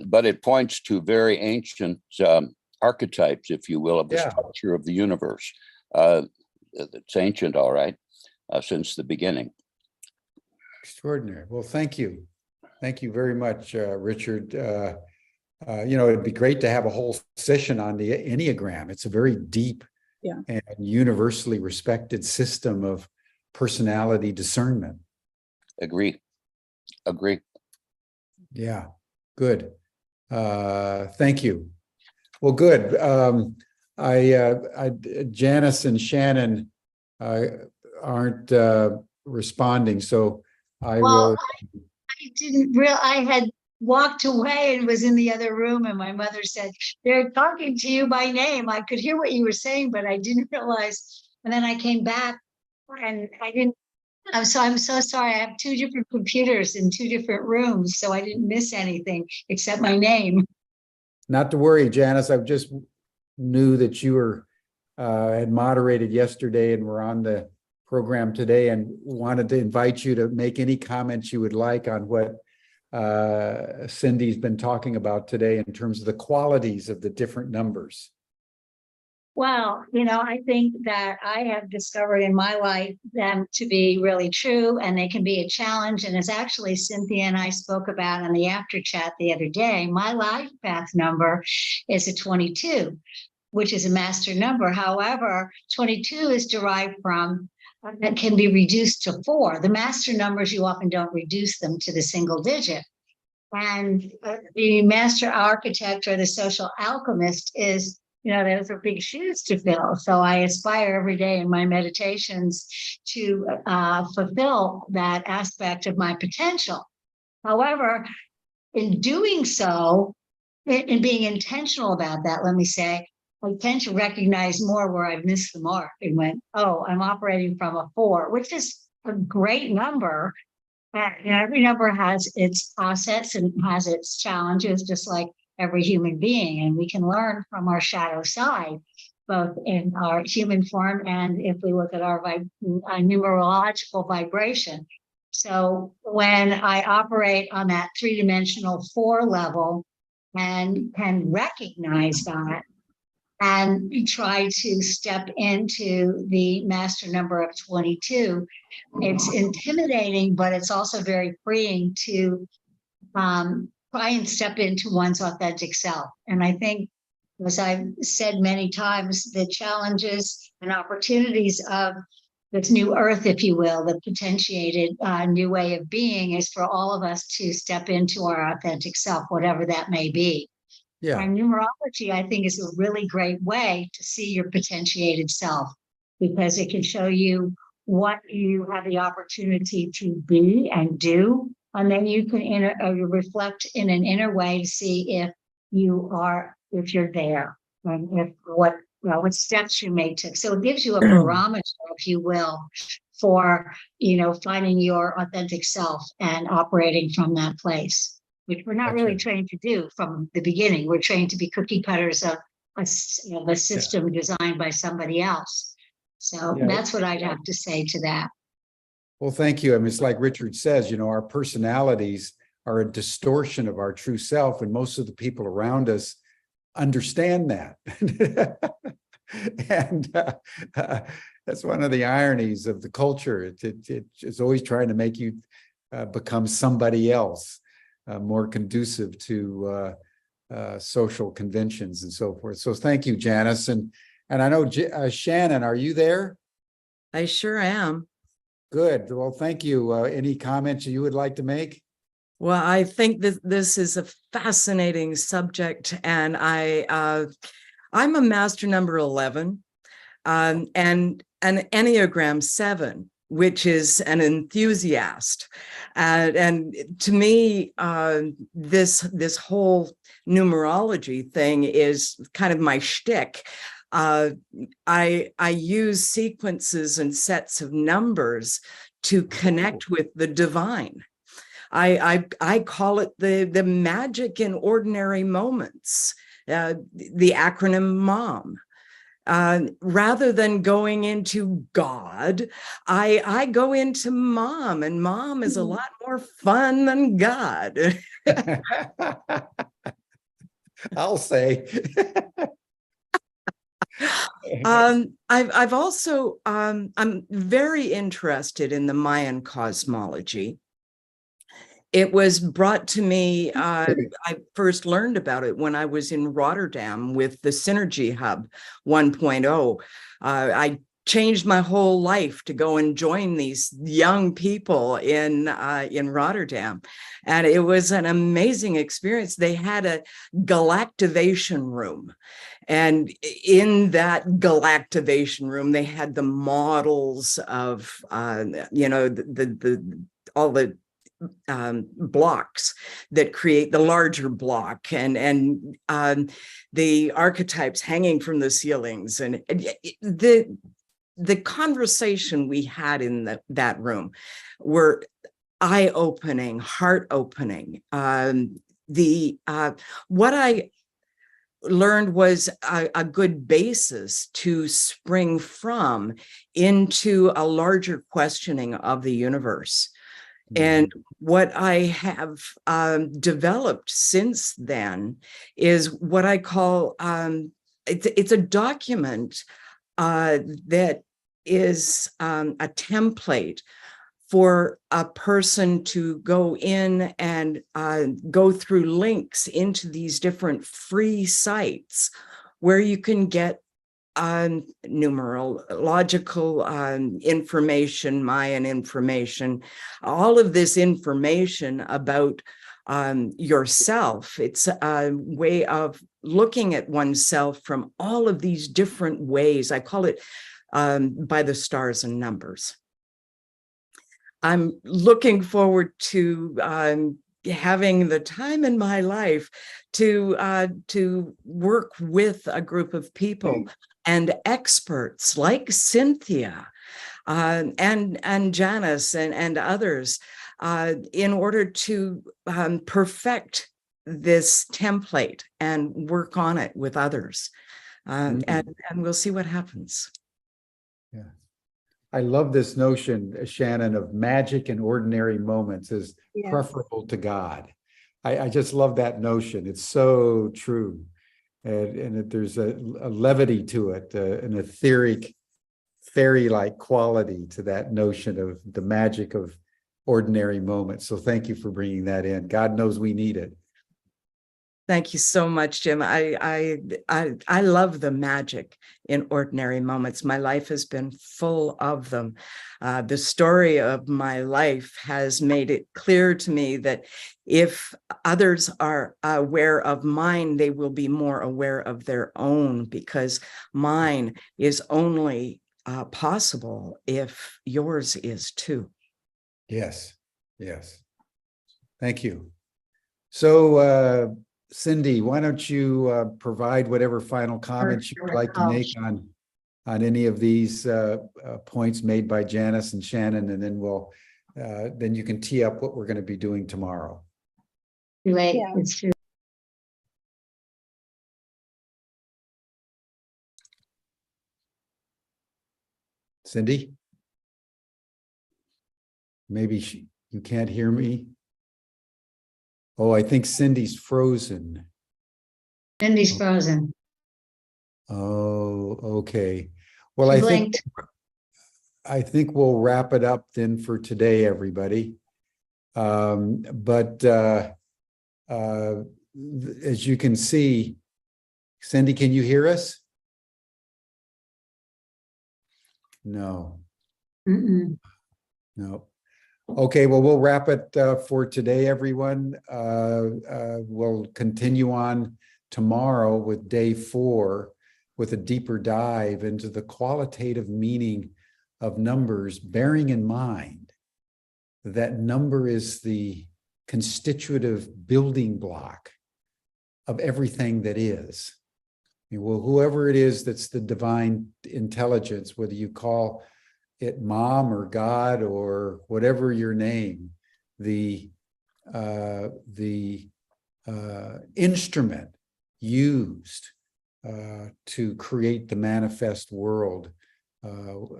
but it points to very ancient archetypes, if you will, of the structure of the universe. It's ancient, all right, since the beginning. Extraordinary. Well, thank you. Thank you very much, Richard. It'd be great to have a whole session on the Enneagram. It's a very deep and universally respected system of personality discernment. Agree. Yeah, good. Thank you. Well, good. Janice and Shannon aren't responding, so I will. I didn't real. I had walked away and was in the other room, and my mother said, "They're talking to you by name." I could hear what you were saying, but I didn't realize. And then I came back, and I didn't. I'm so sorry. I have two different computers in two different rooms, so I didn't miss anything except my name. Not to worry, Janice. I just knew that you were had moderated yesterday and were on the program today, and wanted to invite you to make any comments you would like on what Cindy's been talking about today in terms of the qualities of the different numbers. Well, I think that I have discovered in my life them to be really true, and they can be a challenge. And as actually Cynthia and I spoke about in the after chat the other day, my life path number is a 22, which is a master number. However, 22 is derived from that can be reduced to 4. The master numbers, you often don't reduce them to the single digit. And the master architect or the social alchemist is, those are big shoes to fill. So I aspire every day in my meditations to fulfill that aspect of my potential. However, in doing so, in being intentional about that, let me say, I tend to recognize more where I've missed the mark and went, oh, I'm operating from a 4, which is a great number. Every number has its assets and has its challenges, just like every human being. And we can learn from our shadow side, both in our human form and if we look at our numerological vibration. So when I operate on that 3-dimensional 4 level and can recognize that, and try to step into the master number of 22. It's intimidating, but it's also very freeing to try and step into one's authentic self. And I think, as I've said many times, the challenges and opportunities of this new earth, if you will, the potentiated new way of being, is for all of us to step into our authentic self, whatever that may be. Yeah. And numerology, I think, is a really great way to see your potentiated self, because it can show you what you have the opportunity to be and do. And then you can reflect in an inner way to see if you're there, and what steps you may take. So it gives you a barometer, if you will, for, finding your authentic self and operating from that place, which we're not really trained to do from the beginning. We're trained to be cookie cutters of a system designed by somebody else. So that's what I'd have to say to that. Well, thank you. I mean, it's like Richard says, our personalities are a distortion of our true self, and most of the people around us understand that. And that's one of the ironies of the culture. It's always trying to make you become somebody else. More conducive to social conventions and so forth. So thank you, Janice. And I know, Shannon, are you there? I sure am. Good. Well, thank you. Any comments you would like to make? Well, I think that this is a fascinating subject, and I'm a master number 11, and an Enneagram 7, which is an enthusiast. And to me, this whole numerology thing is kind of my shtick. I use sequences and sets of numbers to connect with the divine. I call it the magic in ordinary moments, the acronym MOM. Rather than going into God, I go into Mom, and Mom is a lot more fun than God. I'll say. I've also I'm very interested in the Mayan cosmology. It was brought to me, I first learned about it when I was in Rotterdam with the Synergy Hub 1.0. I changed my whole life to go and join these young people in Rotterdam. And it was an amazing experience. They had a galactivation room. And in that galactivation room, they had the models of, all the blocks that create the larger block, and the archetypes hanging from the ceilings, and the conversation we had in that room were eye-opening, heart-opening. What I learned was a good basis to spring from into a larger questioning of the universe. And what I have developed since then is what I call, it's a document that is a template for a person to go in and go through links into these different free sites where you can get numerological information, Mayan information, all of this information about yourself. It's a way of looking at oneself from all of these different ways. I call it by the stars and numbers. I'm looking forward to having the time in my life to work with a group of people and experts like Cynthia and Janice and others in order to perfect this template and work on it with others. And we'll see what happens. Yeah. I love this notion, Shannon, of magic in ordinary moments is preferable to God. I just love that notion. It's so true. And there's a levity to it, an etheric, fairy-like quality to that notion of the magic of ordinary moments. So thank you for bringing that in. God knows we need it. Thank you so much, Jim. I love the magic in ordinary moments. My life has been full of them. The story of my life has made it clear to me that if others are aware of mine, they will be more aware of their own, because mine is only possible if yours is too. Yes, yes. Thank you. So, Cindy, why don't you provide whatever final comments you'd like to make on any of these points made by Janice and Shannon, and then then you can tee up what we're going to be doing tomorrow. Right. Yeah. It's true. Cindy? Maybe you can't hear me. Oh, I think Cindy's frozen. Cindy's frozen. Oh, okay. Well, She blinked. I think we'll wrap it up then for today, everybody. As you can see, Cindy, can you hear us? No. Mm-mm. No. Okay, well, we'll wrap it for today, everyone. We'll continue on tomorrow with day 4 with a deeper dive into the qualitative meaning of numbers, bearing in mind that number is the constitutive building block of everything that is. Well, whoever it is that's the divine intelligence, whether you call it mom or God or whatever your name, the instrument used to create the manifest world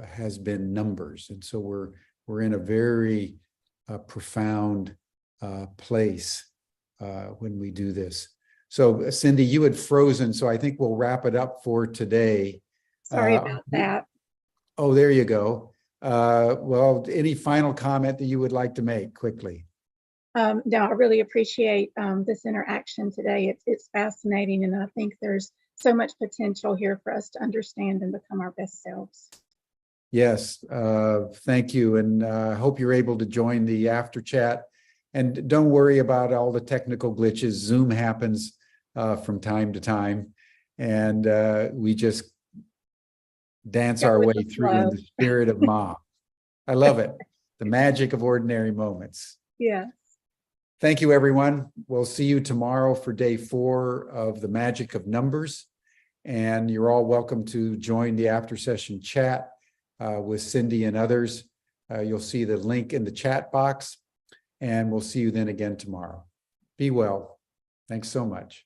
has been numbers. And so we're in a very profound place when we do this. So Cindy, you had frozen, so I think we'll wrap it up for today. Sorry about that. Oh, there you go. Well, any final comment that you would like to make quickly? No, I really appreciate this interaction today. It's fascinating, and I think there's so much potential here for us to understand and become our best selves. Yes, thank you. And I hope you're able to join the after chat. And don't worry about all the technical glitches. Zoom happens from time to time. And we just dance our way through in the spirit of mom. I love it. The magic of ordinary moments. Yeah. Thank you, everyone. We'll see you tomorrow for day 4 of the magic of numbers. And you're all welcome to join the after session chat with Cindy and others. You'll see the link in the chat box, and we'll see you then again tomorrow. Be well. Thanks so much.